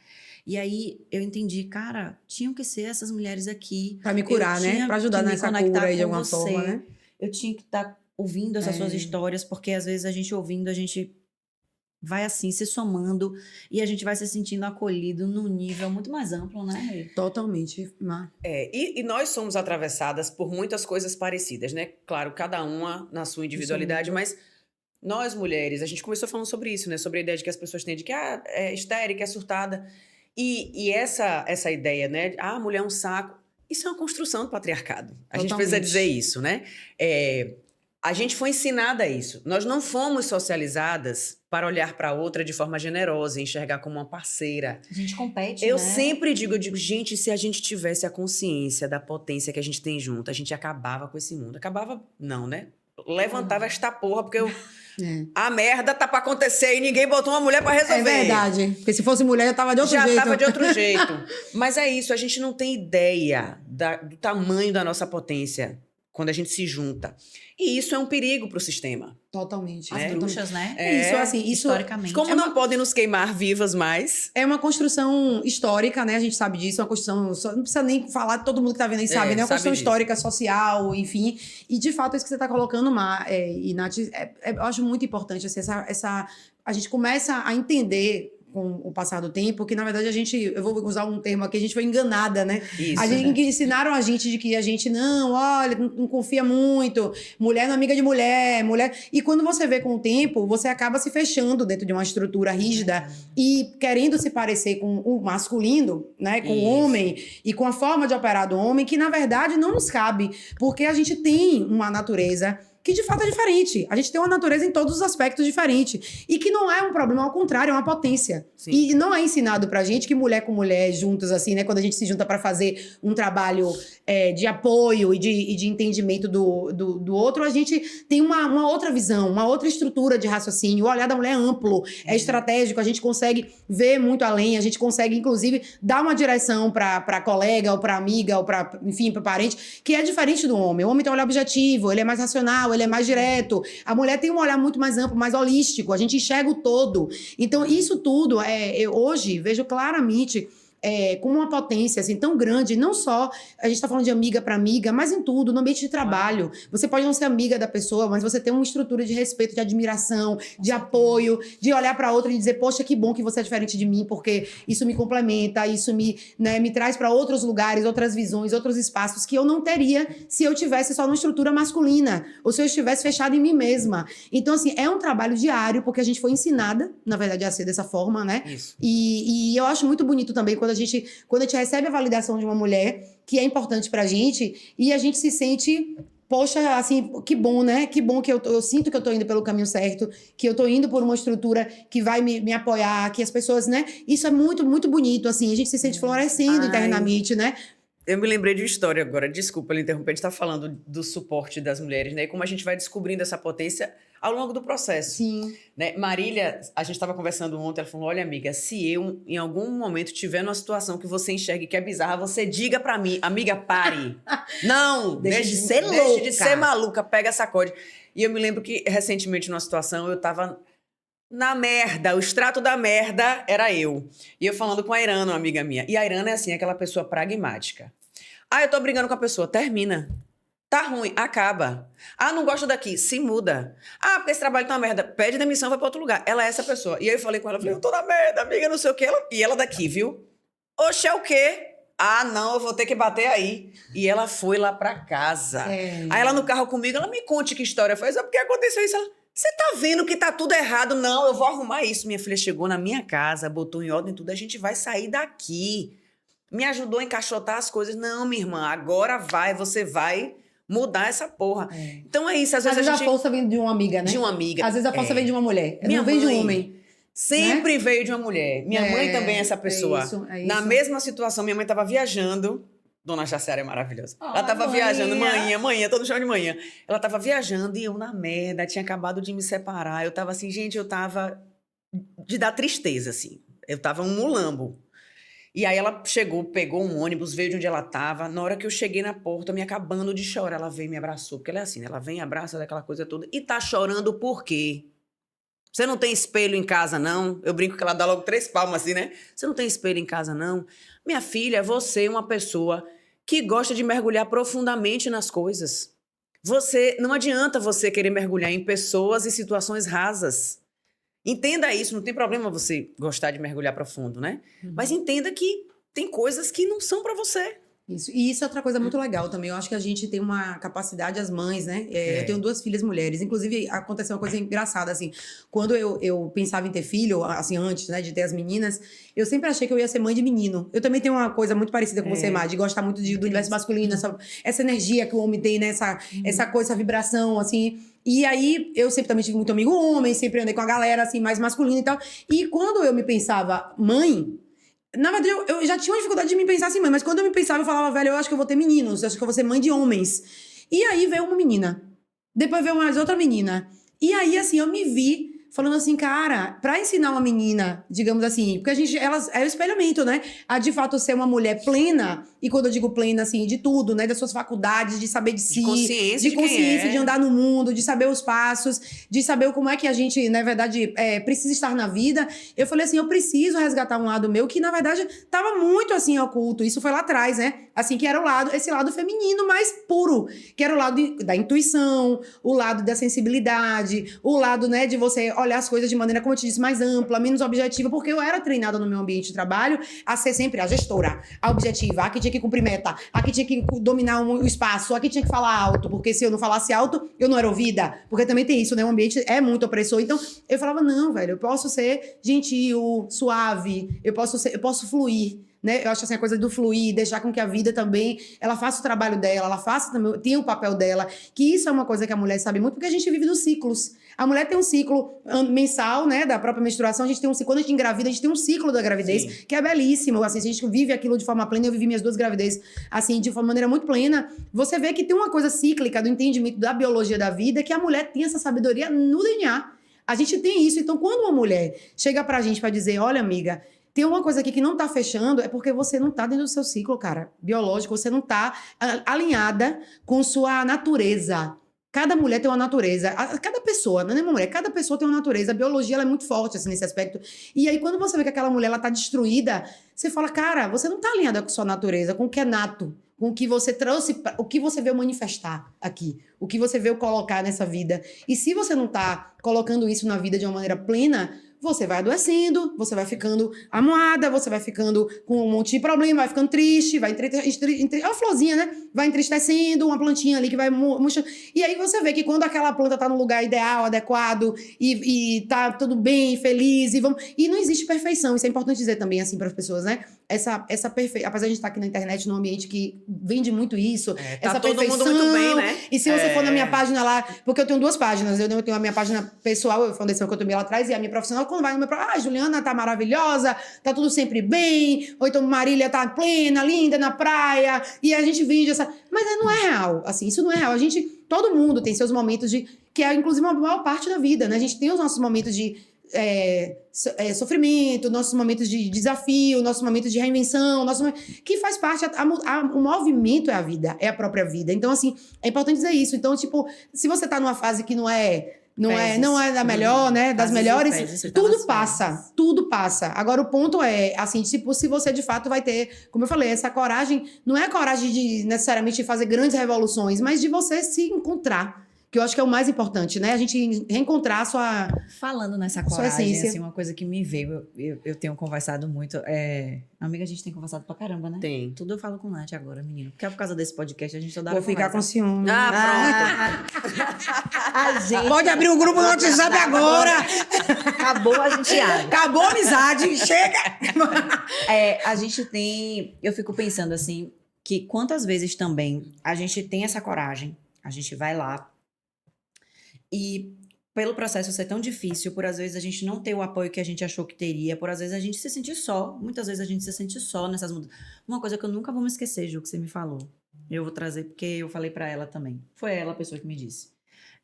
E aí eu entendi, cara, tinham que ser essas mulheres aqui. Pra me curar, né? Pra ajudar nessa cura aí de alguma forma, né? Eu tinha que estar ouvindo essas suas histórias, porque às vezes a gente ouvindo, a gente vai assim, se somando e a gente vai se sentindo acolhido num nível muito mais amplo, né, Rê? Totalmente, Má. E nós somos atravessadas por muitas coisas parecidas, né? Claro, cada uma na sua individualidade, mas nós mulheres, a gente começou falando sobre isso, né? Sobre a ideia de que as pessoas têm de que é histérica, é surtada. E essa ideia, né? A mulher é um saco. Isso é uma construção do patriarcado. A gente precisa dizer isso, né? A gente foi ensinada a isso. Nós não fomos socializadas para olhar para a outra de forma generosa, enxergar como uma parceira. A gente compete, Eu né? sempre digo, gente, se a gente tivesse a consciência da potência que a gente tem junto, a gente acabava com esse mundo. Acabava, não, né? Levantava esta porra, porque a merda tá pra acontecer e ninguém botou uma mulher pra resolver. É verdade. Porque se fosse mulher, já tava de outro jeito. Já tava de outro jeito. Mas é isso, a gente não tem ideia do tamanho da nossa potência quando a gente se junta. E isso é um perigo pro sistema. Totalmente. As bruxas, né? Isso, assim, isso... Historicamente. Como não podem nos queimar vivas mais... É uma construção histórica, né? A gente sabe disso, é uma construção... Não precisa nem falar, todo mundo que tá vendo aí sabe, né? É uma construção histórica, social, enfim. E, de fato, isso que você tá colocando, e Nath, eu acho muito importante, assim, a gente começa a entender com o passar do tempo, que na verdade eu vou usar um termo aqui, a gente foi enganada, né? Isso, que ensinaram a gente de que a gente não confia muito, mulher não é amiga de mulher, e quando você vê com o tempo, você acaba se fechando dentro de uma estrutura rígida e querendo se parecer com o masculino, né? Com o homem e com a forma de operar do homem, que na verdade não nos cabe, porque a gente tem uma natureza que de fato é diferente. A gente tem uma natureza em todos os aspectos diferente. E que não é um problema, ao contrário, é uma potência. Sim. E não é ensinado pra gente que mulher com mulher juntas, assim, né? Quando a gente se junta pra fazer um trabalho de apoio e de entendimento do outro, a gente tem uma outra visão, uma outra estrutura de raciocínio. O olhar da mulher é amplo, é estratégico, a gente consegue ver muito além, a gente consegue, inclusive, dar uma direção pra colega, ou pra amiga, ou pra, enfim, pra parente, que é diferente do homem. O homem tem um olhar objetivo, ele é mais racional, ele é mais direto. A mulher tem um olhar muito mais amplo, mais holístico, a gente enxerga o todo. Então, isso tudo, eu hoje vejo claramente com uma potência assim, tão grande, não só a gente está falando de amiga para amiga, mas em tudo, no ambiente de trabalho. Você pode não ser amiga da pessoa, mas você tem uma estrutura de respeito, de admiração, de apoio, de olhar para outra e dizer, poxa, que bom que você é diferente de mim, porque isso me complementa, isso me traz para outros lugares, outras visões, outros espaços que eu não teria se eu tivesse só numa estrutura masculina, ou se eu estivesse fechada em mim mesma. Então, assim, é um trabalho diário, porque a gente foi ensinada, na verdade, a ser dessa forma, né? Isso. E eu acho muito bonito também quando a gente recebe a validação de uma mulher, que é importante pra gente, e a gente se sente, poxa, assim, que bom, né? Que bom que eu sinto que eu tô indo pelo caminho certo, que eu tô indo por uma estrutura que vai me apoiar, que as pessoas, né? Isso é muito, muito bonito, assim, a gente se sente florescendo internamente, né? Eu me lembrei de uma história agora, desculpa lhe interromper, a gente tá falando do suporte das mulheres, né? E como a gente vai descobrindo essa potência ao longo do processo. Sim. Né? Marília, a gente estava conversando ontem, ela falou, olha amiga, se eu em algum momento tiver numa situação que você enxergue que é bizarra, você diga pra mim, amiga, pare. Não! Deixa de ser Deixe louca. de ser maluca, pega, sacode. E eu me lembro que recentemente numa situação eu tava na merda, o extrato da merda era eu. E eu falando com a Irana, uma amiga minha. E a Irana é assim, aquela pessoa pragmática. Ah, eu tô brigando com a pessoa, termina. Tá ruim, acaba. Ah, não gosto daqui, se muda. Ah, porque esse trabalho tá uma merda, pede demissão, vai pra outro lugar. Ela é essa pessoa. E aí eu falei com ela, falei, eu tô na merda, amiga, não sei o quê. E ela daqui, viu? Oxe, é o quê? Ah, não, eu vou ter que bater aí. E ela foi lá pra casa. Aí ela no carro comigo, ela me conte que história foi essa, porque aconteceu isso. Ela, você tá vendo que tá tudo errado? Não, eu vou arrumar isso. Minha filha chegou na minha casa, botou em ordem tudo, a gente vai sair daqui. Me ajudou a encaixotar as coisas. Não, minha irmã, agora você vai mudar essa porra. Então é isso, às vezes a força vem de uma amiga, né? De uma amiga. Às vezes a força vem de uma mulher, Minha não vem de mãe um homem. Sempre veio de uma mulher. Minha mãe também é essa pessoa. É isso. Na mesma situação, minha mãe estava viajando. Dona Jaciara é maravilhosa. Ela estava viajando, manhã, todo chão de manhã. Ela estava viajando e eu na merda, tinha acabado de me separar. Eu tava assim, gente, eu tava de dar tristeza, assim. Eu tava um mulambo. E aí ela chegou, pegou um ônibus, veio de onde ela tava. Na hora que eu cheguei na porta, me acabando de chorar, ela veio e me abraçou. Porque ela é assim, né? Ela vem, abraça, daquela coisa toda. E tá chorando por quê? Você não tem espelho em casa, não? Eu brinco que ela dá logo 3 palmas assim, né? Você não tem espelho em casa, não? Minha filha, você é uma pessoa que gosta de mergulhar profundamente nas coisas. Não adianta você querer mergulhar em pessoas e situações rasas. Entenda isso, não tem problema você gostar de mergulhar profundo, né? Mas entenda que tem coisas que não são pra você. Isso. E isso é outra coisa muito legal também. Eu acho que a gente tem uma capacidade, as mães, né? Eu tenho 2 filhas mulheres. Inclusive, aconteceu uma coisa engraçada, assim. Quando eu pensava em ter filho, assim, antes, né, de ter as meninas, eu sempre achei que eu ia ser mãe de menino. Eu também tenho uma coisa muito parecida com você, Mar, de gostar muito do universo masculino, essa energia que o homem tem, né? Essa coisa, essa vibração, assim. E aí, eu sempre também tive muito amigo homem, sempre andei com a galera, assim, mais masculina e tal. E quando eu me pensava mãe, na verdade, eu já tinha uma dificuldade de me pensar assim, mãe, mas quando eu me pensava, eu falava, velho, eu acho que eu vou ter meninos, eu acho que eu vou ser mãe de homens. E aí veio uma menina. Depois veio mais outra menina. E aí, assim, eu me vi falando assim, cara, pra ensinar uma menina, digamos assim, porque elas é o espelhamento, né? A de fato ser uma mulher plena, e quando eu digo plena, assim, de tudo, né? Das suas faculdades, de saber de si, de consciência, de andar no mundo, de saber os passos, de saber como é que a gente, na verdade, precisa estar na vida. Eu falei assim, eu preciso resgatar um lado meu que, na verdade, tava muito, assim, oculto. Isso foi lá atrás, né? Assim, que era esse lado feminino mais puro, que era o lado da intuição, o lado da sensibilidade, o lado, né, de você olhar as coisas de maneira, como eu te disse, mais ampla, menos objetiva, porque eu era treinada no meu ambiente de trabalho a ser sempre a gestora, a objetiva, a que tinha que cumprir meta, a que tinha que dominar o espaço, a que tinha que falar alto, porque se eu não falasse alto, eu não era ouvida, porque também tem isso, né, o ambiente é muito opressor. Então, eu falava, não, velho, eu posso ser gentil, suave, eu posso fluir. né? Eu acho assim, a coisa do fluir, deixar com que a vida também, ela faça o trabalho dela, ela faça também, tem o papel dela, que isso é uma coisa que a mulher sabe muito, porque a gente vive nos ciclos. A mulher tem um ciclo mensal, né, da própria menstruação, a gente tem um ciclo, quando a gente engravida, a gente tem um ciclo da gravidez, Sim. que é belíssimo, assim, se a gente vive aquilo de forma plena, eu vivi minhas 2 gravidezes, assim, de uma maneira muito plena, você vê que tem uma coisa cíclica do entendimento da biologia da vida, que a mulher tem essa sabedoria no DNA. A gente tem isso, então quando uma mulher chega pra gente pra dizer, olha, amiga, tem uma coisa aqui que não tá fechando, é porque você não tá dentro do seu ciclo, cara, biológico, você não tá alinhada com sua natureza. Cada mulher tem uma natureza, cada pessoa, não é uma mulher, cada pessoa tem uma natureza, a biologia ela é muito forte assim, nesse aspecto. E aí quando você vê que aquela mulher ela tá destruída, você fala, cara, você não tá alinhada com sua natureza, com o que é nato, com o que você trouxe, o que você veio manifestar aqui, o que você veio colocar nessa vida. E se você não tá colocando isso na vida de uma maneira plena, você vai adoecendo, você vai ficando amuada, você vai ficando com um monte de problema, vai ficando triste, vai é uma florzinha, né? Vai entristecendo, uma plantinha ali que vai murchando. E aí você vê que quando aquela planta tá no lugar ideal, adequado, e tá tudo bem, feliz, e não existe perfeição. Isso é importante dizer também, assim, para as pessoas, né? Essa perfeição. Apesar de a gente estar aqui na internet, num ambiente que vende muito isso, Tá essa todo perfeição. mundo muito bem, né? E se você for na minha página lá, porque eu tenho 2 páginas, eu tenho a minha página pessoal, a Fundação que eu tomei lá atrás, e a minha profissional, quando vai no meu Juliana tá maravilhosa, tá tudo sempre bem, ou então Marília tá plena, linda na praia, e a gente vende essa. Mas não é real, assim, isso não é real. Todo mundo tem seus momentos de. Que é inclusive uma maior parte da vida, né? A gente tem os nossos momentos de. Sofrimento, nossos momentos de desafio, nossos momentos de reinvenção, que faz parte, o movimento é a vida, é a própria vida. Então, assim, é importante dizer isso. Então, tipo, se você tá numa fase que não é da melhor, né, das melhores, tudo passa. Agora, o ponto é, assim, tipo, se você de fato vai ter, como eu falei, essa coragem, não é a coragem de necessariamente fazer grandes revoluções, mas de você se encontrar. Que eu acho que é o mais importante, né? A gente reencontrar a sua. Falando nessa sua coragem, essência. assim, uma coisa que me veio, eu tenho conversado muito, amiga, a gente tem conversado pra caramba, né? Tem. Tudo eu falo com Nath agora, menino. Porque é por causa desse podcast, a gente só dá Vou ficar com ciúme. A gente... Pode abrir o grupo no WhatsApp agora! Acabou, a gente abre. Acabou a amizade, chega! A gente tem... Eu fico pensando, assim, que quantas vezes também a gente tem essa coragem, a gente vai lá, e pelo processo ser tão difícil, por às vezes a gente não ter o apoio que a gente achou que teria, por às vezes a gente se sentir só. Muitas vezes a gente se sente só nessas mudanças. Uma coisa que eu nunca vou me esquecer, Ju, que você me falou. Eu vou trazer porque eu falei pra ela também. Foi ela a pessoa que me disse.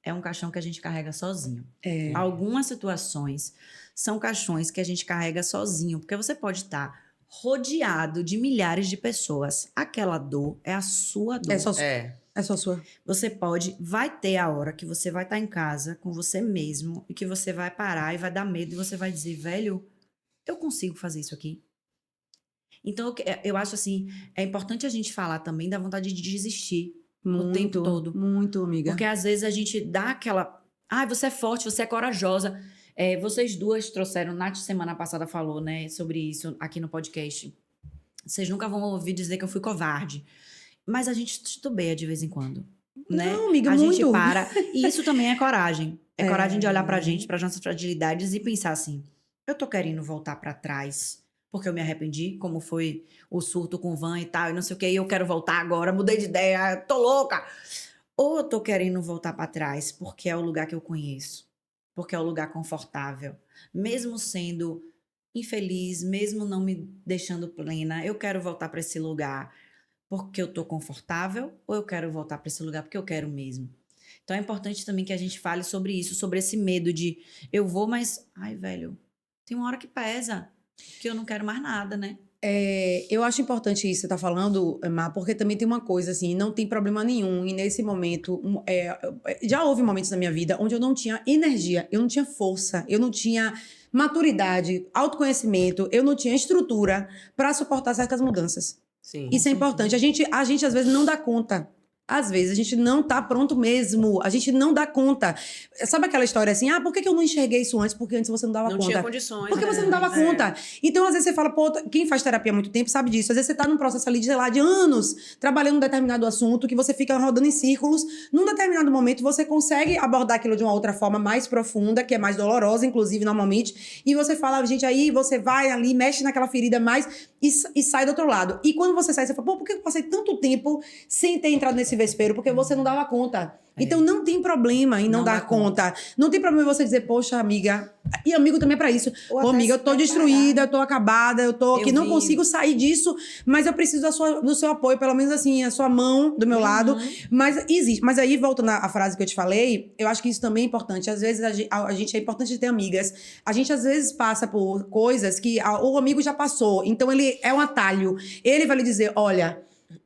É um caixão que a gente carrega sozinho. Algumas situações são caixões que a gente carrega sozinho, porque você pode estar rodeado de milhares de pessoas. Aquela dor é a sua dor. É só sua. Vai ter a hora que você vai estar em casa com você mesmo e que você vai parar e vai dar medo e você vai dizer, velho, eu consigo fazer isso aqui. Então, eu acho assim, é importante a gente falar também da vontade de desistir o tempo todo. Muito, amiga. Porque às vezes a gente dá aquela, você é forte, você é corajosa. Vocês duas trouxeram, Nath semana passada falou, né, sobre isso aqui no podcast. Vocês nunca vão ouvir dizer que eu fui covarde. Mas a gente titubeia de vez em quando, né? Não, amiga, a muito. gente para. E isso também é coragem. É coragem de olhar pra gente, pras nossas fragilidades e pensar assim, eu tô querendo voltar pra trás porque eu me arrependi, como foi o surto com o Van e tal, e não sei o que, e eu quero voltar agora, mudei de ideia, tô louca. Ou eu tô querendo voltar pra trás porque é o lugar que eu conheço, porque é o lugar confortável. Mesmo sendo infeliz, mesmo não me deixando plena, eu quero voltar pra esse lugar porque eu tô confortável, ou eu quero voltar para esse lugar porque eu quero mesmo. Então é importante também que a gente fale sobre isso, sobre esse medo de eu vou, mas ai, velho, tem uma hora que pesa, que eu não quero mais nada, né? Eu acho importante isso que você tá falando, Má, porque também tem uma coisa assim, não tem problema nenhum. E nesse momento, já houve momentos na minha vida onde eu não tinha energia, eu não tinha força, eu não tinha maturidade, autoconhecimento, eu não tinha estrutura para suportar certas mudanças. Sim. Isso é importante. A gente às vezes não dá conta. Às vezes a gente não tá pronto mesmo, a gente não dá conta. Sabe aquela história assim, por que eu não enxerguei isso antes? Porque antes você não dava Não conta. tinha condições. Porque né? você não dava conta. Então, às vezes você fala, pô, quem faz terapia há muito tempo sabe disso. Às vezes você tá num processo ali de, sei lá, de anos, trabalhando um determinado assunto, que você fica rodando em círculos. Num determinado momento, você consegue abordar aquilo de uma outra forma mais profunda, que é mais dolorosa, inclusive, normalmente. E você fala, gente, aí você vai ali, mexe naquela ferida mais e sai do outro lado. E quando você sai, você fala, pô, por que eu passei tanto tempo sem ter entrado nesse vespeiro? Porque você não dava conta. Então, não tem problema em não dar conta. Não tem problema você dizer, poxa, amiga... E amigo também é pra isso. Ou Pô, até amiga, eu se tô preparar. destruída, eu tô acabada, eu tô aqui, Eu não vi. consigo sair disso, mas eu preciso do seu apoio, pelo menos assim, a sua mão do meu lado. Mas existe. Mas aí, voltando à frase que eu te falei, eu acho que isso também é importante. Às vezes, a gente é importante ter amigas. A gente, às vezes, passa por coisas que o amigo já passou. Então, ele é um atalho. Ele vai lhe dizer, olha...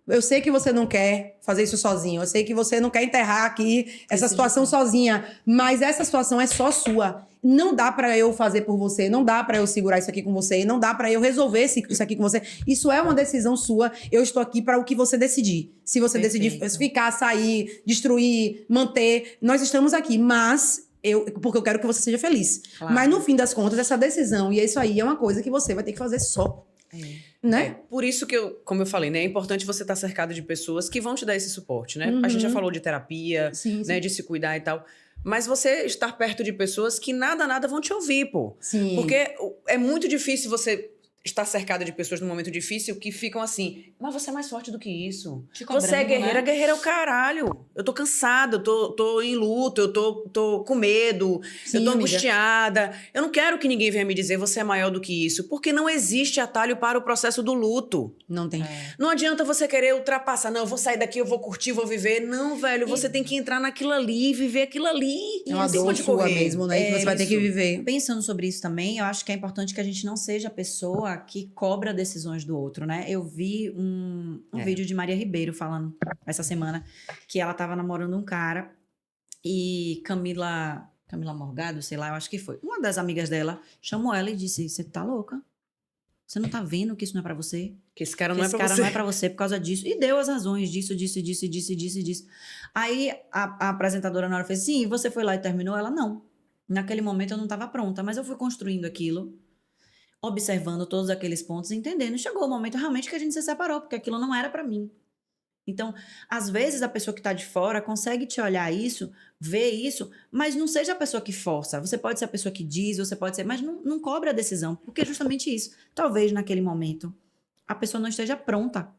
Eu sei que você não quer fazer isso sozinho. Eu sei que você não quer enterrar aqui essa situação sozinha. Mas essa situação é só sua. Não dá pra eu fazer por você. Não dá pra eu segurar isso aqui com você. Não dá pra eu resolver isso aqui com você. Isso é uma decisão sua. Eu estou aqui pra o que você decidir. Se você decidir ficar, sair, destruir, manter, nós estamos aqui. Mas... porque eu quero que você seja feliz. Claro. Mas no fim das contas, essa decisão, e isso aí é uma coisa que você vai ter que fazer só. Né? Por isso que como eu falei, né? É importante você estar cercado de pessoas que vão te dar esse suporte, né? A gente já falou de terapia, Sim, né? sim. De se cuidar e tal. Mas você estar perto de pessoas que nada vão te ouvir, pô. Sim. Porque é muito difícil você estar cercada de pessoas num momento difícil que ficam assim, mas você é mais forte do que isso. Te cobrando, Você é guerreira, né? guerreira é o caralho. Eu tô cansada, eu tô em luto, eu tô com medo, Sim, eu tô amiga. angustiada. Eu não quero que ninguém venha me dizer você é maior do que isso, porque não existe atalho para o processo do luto. Não tem. Não adianta você querer ultrapassar. Não, eu vou sair daqui, eu vou curtir, vou viver. Não, velho, você tem que entrar naquilo ali, viver aquilo ali. É uma Não tem dor onde sua correr. mesmo, né? Que você vai ter que isso. viver. Pensando sobre isso também, eu acho que é importante que a gente não seja a pessoa que cobra decisões do outro, né? Eu vi um vídeo de Maria Ribeiro falando essa semana que ela tava namorando um cara e Camila Morgado, sei lá, eu acho que foi. Uma das amigas dela chamou ela e disse, você tá louca? Você não tá vendo que isso não é pra você? Que esse cara Que não é esse pra cara você. não é pra você por causa disso. E deu as razões disso. Aí a apresentadora na hora fez assim, e você foi lá e terminou? Ela, não. Naquele momento eu não estava pronta, mas eu fui construindo aquilo, observando todos aqueles pontos, entendendo. Chegou o momento realmente que a gente se separou, porque aquilo não era pra mim. Então, às vezes a pessoa que está de fora consegue te olhar isso, ver isso, mas não seja a pessoa que força. Você pode ser a pessoa que diz, você pode ser, mas não cobre a decisão, porque é justamente isso. Talvez naquele momento a pessoa não esteja pronta.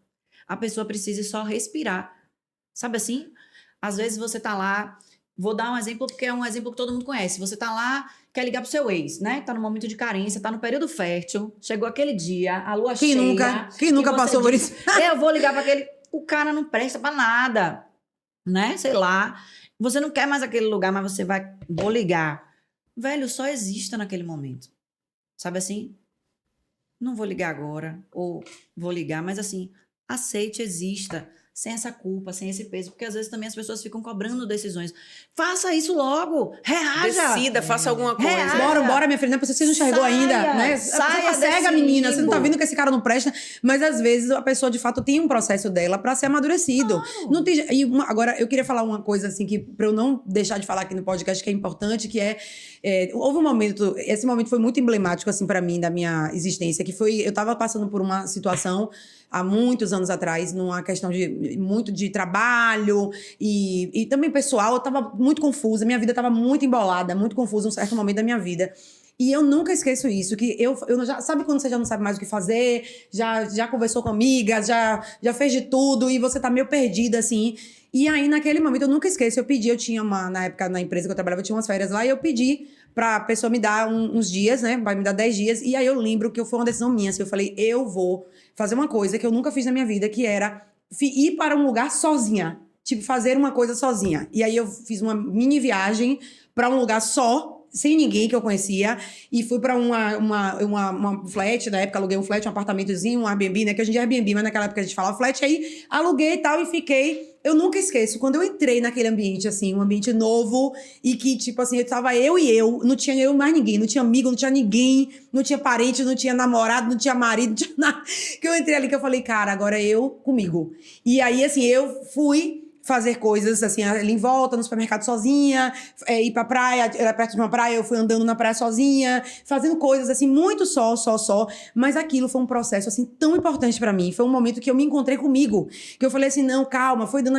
A pessoa precise só respirar. Sabe assim? Às vezes você tá lá, vou dar um exemplo porque é um exemplo que todo mundo conhece. Você tá lá, quer ligar pro seu ex, né? Tá no momento de carência, tá no período fértil, chegou aquele dia, a lua Quem cheia. nunca e você passou por diz, isso? Eu vou ligar para aquele... O cara não presta pra nada, né? Sei lá. Você não quer mais aquele lugar, mas você vai... Vou ligar. Velho, só exista naquele momento. Sabe assim? Não vou ligar agora, ou vou ligar, mas assim, aceite, exista. Sem essa culpa, sem esse peso. Porque às vezes também as pessoas ficam cobrando decisões. Faça isso logo! Reaja! Decida, faça alguma coisa. Reaja. Bora, minha filha, não é porque você não enxergou Saia, ainda, né? saia Você tá cega, desse menina, você não tá limbo. vendo que esse cara não presta, mas às vezes a pessoa de fato tem um processo dela pra ser amadurecido. Não tem, agora, eu queria falar uma coisa assim, que pra eu não deixar de falar aqui no podcast, que é importante, que houve um momento, esse momento foi muito emblemático assim pra mim, da minha existência, que foi, eu tava passando por uma situação há muitos anos atrás, numa questão muito de trabalho e também pessoal, eu tava muito confusa, minha vida tava muito embolada, muito confusa em um certo momento da minha vida. E eu nunca esqueço isso, que eu já... Sabe quando você já não sabe mais o que fazer? Já conversou com amigas, já fez de tudo e você tá meio perdida, assim. E aí, naquele momento, eu nunca esqueço, eu tinha na época, na empresa que eu trabalhava, eu tinha umas férias lá, e eu pedi pra pessoa me dar uns dias, né? Vai me dar 10 dias. E aí eu lembro que foi uma decisão minha, assim, eu falei, eu vou fazer uma coisa que eu nunca fiz na minha vida, que era ir para um lugar sozinha. Tipo, fazer uma coisa sozinha. E aí eu fiz uma mini viagem pra um lugar só, sem ninguém que eu conhecia, e fui pra uma flat, na época aluguei um flat, um apartamentozinho, um Airbnb, né, que hoje em dia é Airbnb, mas naquela época a gente falava flat, aí aluguei e tal, e fiquei, eu nunca esqueço, quando eu entrei naquele ambiente, assim, um ambiente novo, e que, tipo assim, tava eu e eu, não tinha eu mais ninguém, não tinha amigo, não tinha ninguém, não tinha parente, não tinha namorado, não tinha marido, não tinha nada, que eu entrei ali, que eu falei, cara, agora eu comigo. E aí, assim, eu fui fazer coisas assim, ali em volta, no supermercado sozinha, ir pra praia, era perto de uma praia, eu fui andando na praia sozinha, fazendo coisas assim, muito só. Mas aquilo foi um processo assim tão importante pra mim. Foi um momento que eu me encontrei comigo. Que eu falei assim, não, calma, foi dando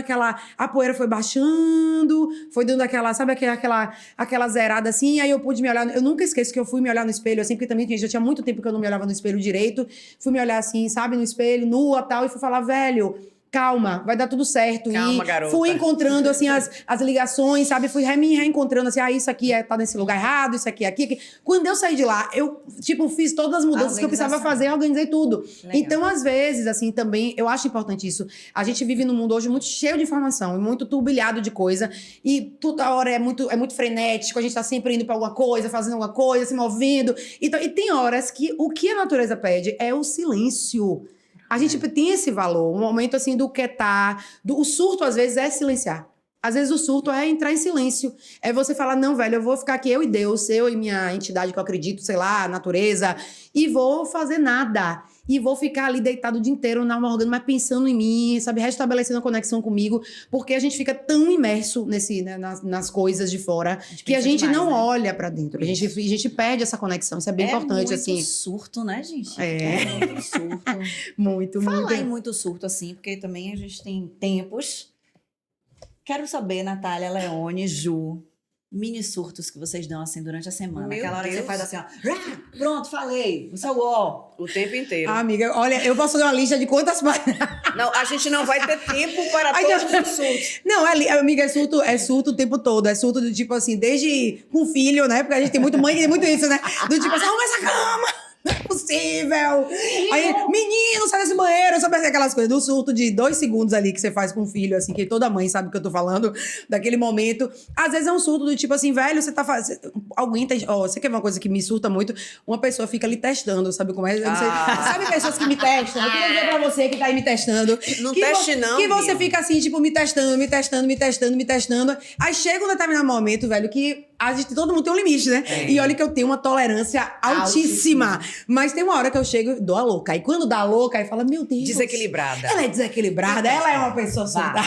a poeira foi baixando, foi dando aquela, sabe, aquela zerada assim, aí eu pude me olhar. Eu nunca esqueço que eu fui me olhar no espelho, assim, porque também já tinha muito tempo que eu não me olhava no espelho direito. Fui me olhar assim, sabe, no espelho, nua e tal, e fui falar, velho, calma, vai dar tudo certo. Calma, e garota. fui encontrando, assim, as ligações, sabe? Fui me reencontrando, assim, isso aqui tá nesse lugar errado, isso aqui. Quando eu saí de lá, eu, tipo, fiz todas as mudanças que eu precisava fazer, organizei tudo. Legal. Então, às vezes, assim, também, eu acho importante isso. A gente vive num mundo hoje muito cheio de informação, e muito turbilhado de coisa, e toda hora é muito frenético, a gente tá sempre indo pra alguma coisa, fazendo alguma coisa, se movendo. Então, e tem horas que o que a natureza pede é o silêncio. A gente tem esse valor, um momento assim do quietar, o surto às vezes é silenciar. Às vezes o surto é entrar em silêncio. É você falar, não, velho, eu vou ficar aqui, eu e Deus, eu e minha entidade que eu acredito, sei lá, natureza, e vou fazer nada. E vou ficar ali deitado o dia inteiro na alma orgânica, mas pensando em mim, sabe, restabelecendo a conexão comigo, porque a gente fica tão imerso né, nas coisas de fora que a gente demais, não né? olha pra dentro. A gente perde essa conexão. Isso é bem importante, muito assim. surto, né, gente? É. Muito surto. Muito. Falar em muito surto, assim, porque também a gente tem tempos. Quero saber, Natália, Leone, Ju, mini surtos que vocês dão assim durante a semana. Meu Aquela hora que você Deus. faz assim, ó. Pronto, falei. O seu ó. O tempo inteiro. Ah, amiga, olha, eu posso fazer uma lista de quantas páginas. Não, a gente não vai ter tempo para Ai, todos não. os surtos. Não, amiga, é surto o tempo todo. É surto do tipo assim, desde com filho, né? Porque a gente tem muito mãe que tem muito isso, né? Do tipo assim, arruma essa cama! Não é possível! Aí, menino, sai desse banheiro! Sabe aquelas coisas? Do surto de 2 segundos ali que você faz com o filho, assim, que toda mãe sabe o que eu tô falando, daquele momento. Às vezes é um surto do tipo assim, velho, você tá fazendo. Alguém tem. Ó, você quer uma coisa que me surta muito? Uma pessoa fica ali testando, sabe como é? Eu não sei. Sabe pessoas que me testam? Eu queria dizer pra você que tá aí me testando. Não que teste, não. Que você Bia. fica assim, tipo, me testando. Aí chega um determinado momento, velho, que todo mundo tem um limite, né? E olha que eu tenho uma tolerância altíssima. Mas tem uma hora que eu chego e dou a louca. E quando dá a louca, aí fala, meu Deus. Desequilibrada. Ela é desequilibrada, ela é uma pessoa surda.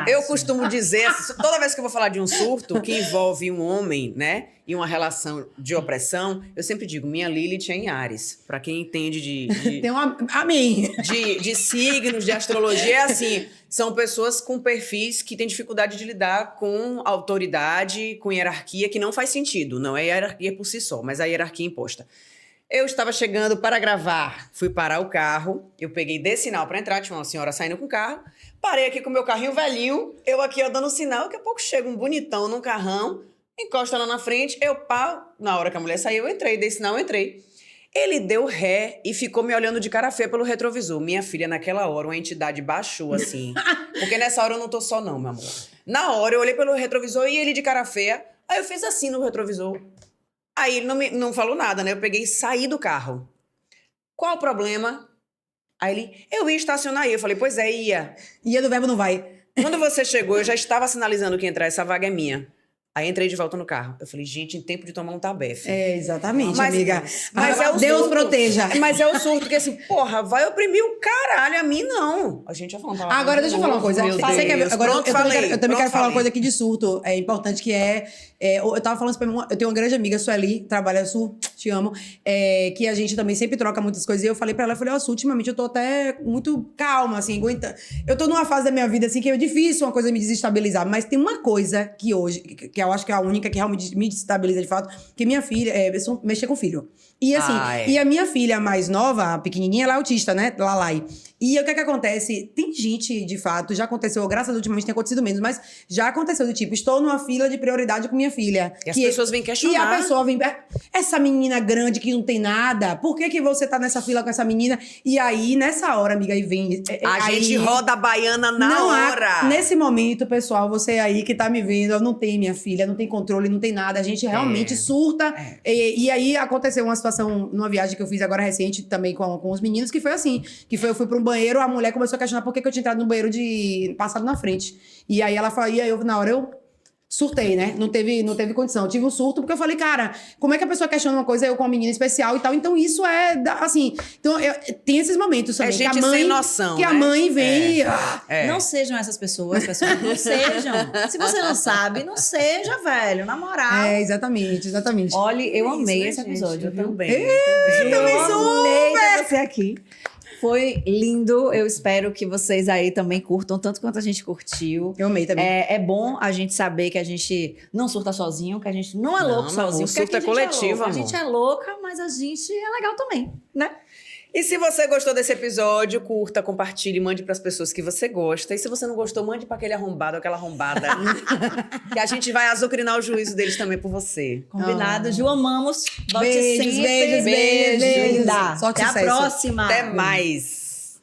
Eu costumo dizer, toda vez que eu vou falar de um surto que envolve um homem, né, e uma relação de opressão, eu sempre digo, minha Lilith é em Áries. Pra quem entende Tem uma... Amém. de signos, de astrologia, é assim, são pessoas com perfis que têm dificuldade de lidar com autoridade, com hierarquia, que não faz sentido. Não é hierarquia por si só, mas a hierarquia imposta. Eu estava chegando para gravar, fui parar o carro, eu peguei sinal para entrar, tinha uma senhora saindo com o carro, parei aqui com o meu carrinho velhinho, eu aqui ó, dando sinal, daqui a pouco chega um bonitão num carrão, encosta lá na frente, eu pá, na hora que a mulher saiu, eu entrei, dei sinal, eu entrei. Ele deu ré e ficou me olhando de cara feia pelo retrovisor. Minha filha, naquela hora, uma entidade baixou assim, porque nessa hora eu não tô só não, meu amor. Na hora eu olhei pelo retrovisor e ele de cara feia, aí eu fiz assim no retrovisor. Aí ele não falou nada, né? Eu peguei e saí do carro. Qual o problema? Aí ele, eu ia estacionar aí. Eu falei, pois é, ia. Ia do verbo não vai. Quando você chegou, eu já estava sinalizando que ia entrar, essa vaga é minha. Aí entrei de volta no carro. Eu falei, gente, em tempo de tomar um tabefe. É, exatamente, Mas- amiga. mas é o Deus surto. proteja. Mas é o surto que assim, porra, vai oprimir o caralho, a mim não. A gente já falou. Agora, deixa eu falar uma coisa. Meu Você quer, Deus. agora, Pronto, eu também falei. quero, eu também Pronto, quero falar uma falei. coisa aqui de surto. É importante que eu tava falando isso pra mim, eu tenho uma grande amiga, Sueli, trabalha Su, te amo, que a gente também sempre troca muitas coisas. E eu falei pra ela, ó, Su, ultimamente eu tô até muito calma, assim, aguentando. Eu tô numa fase da minha vida, assim, que é difícil uma coisa me desestabilizar. Mas tem uma coisa que hoje, que eu acho que é a única que realmente me desestabiliza de fato, que minha filha, mexer com filho. E assim, e a minha filha mais nova, a pequenininha, ela é autista, né? Lalai. E o que acontece? Tem gente, de fato, já aconteceu, graças a Deus, ultimamente tem acontecido menos, mas já aconteceu do tipo, estou numa fila de prioridade com minha filha. E as pessoas vêm questionar. E a pessoa vem, essa menina grande que não tem nada, por que você tá nessa fila com essa menina? E aí, nessa hora, amiga, aí vem... A gente roda a baiana na não hora. Nesse momento, pessoal, você aí que tá me vendo, não tem minha filha, não tem controle, não tem nada, a gente realmente surta. E aí aconteceu uma situação numa viagem que eu fiz agora recente também com os meninos, que foi assim, eu fui pra um banheiro, a mulher começou a questionar por que eu tinha entrado no banheiro passado na frente. E aí ela falou, e aí eu, na hora, eu surtei, né? Não teve condição. Eu tive um surto porque eu falei, cara, como é que a pessoa questiona uma coisa, eu com uma menina especial e tal? Então isso assim... Então tem esses momentos também. gente que a mãe, sem noção, que a né? mãe vem e... Não sejam essas pessoas, pessoal. Não sejam. Se você não sabe, não seja, velho. Na moral. Exatamente. Olha, eu Isso, amei né, esse gente? episódio. Eu viu? também. Eu também amei ter você aqui. Foi lindo. Eu espero que vocês aí também curtam, tanto quanto a gente curtiu. Eu amei também. É bom a gente saber que a gente não surta sozinho, que a gente não é louco Não, sozinho. o porque surto aqui é a gente coletivo, louca. A amor. gente é louca, mas a gente é legal também, né? E se você gostou desse episódio, curta, compartilhe, mande pras pessoas que você gosta. E se você não gostou, mande pra aquele arrombado, aquela arrombada. Que a gente vai azucrinar o juízo deles também por você. Combinado. Ju, amamos. Volte Beijos, sempre. beijos, beijos. Linda. Sorte e Até a sucesso. próxima. Até mais.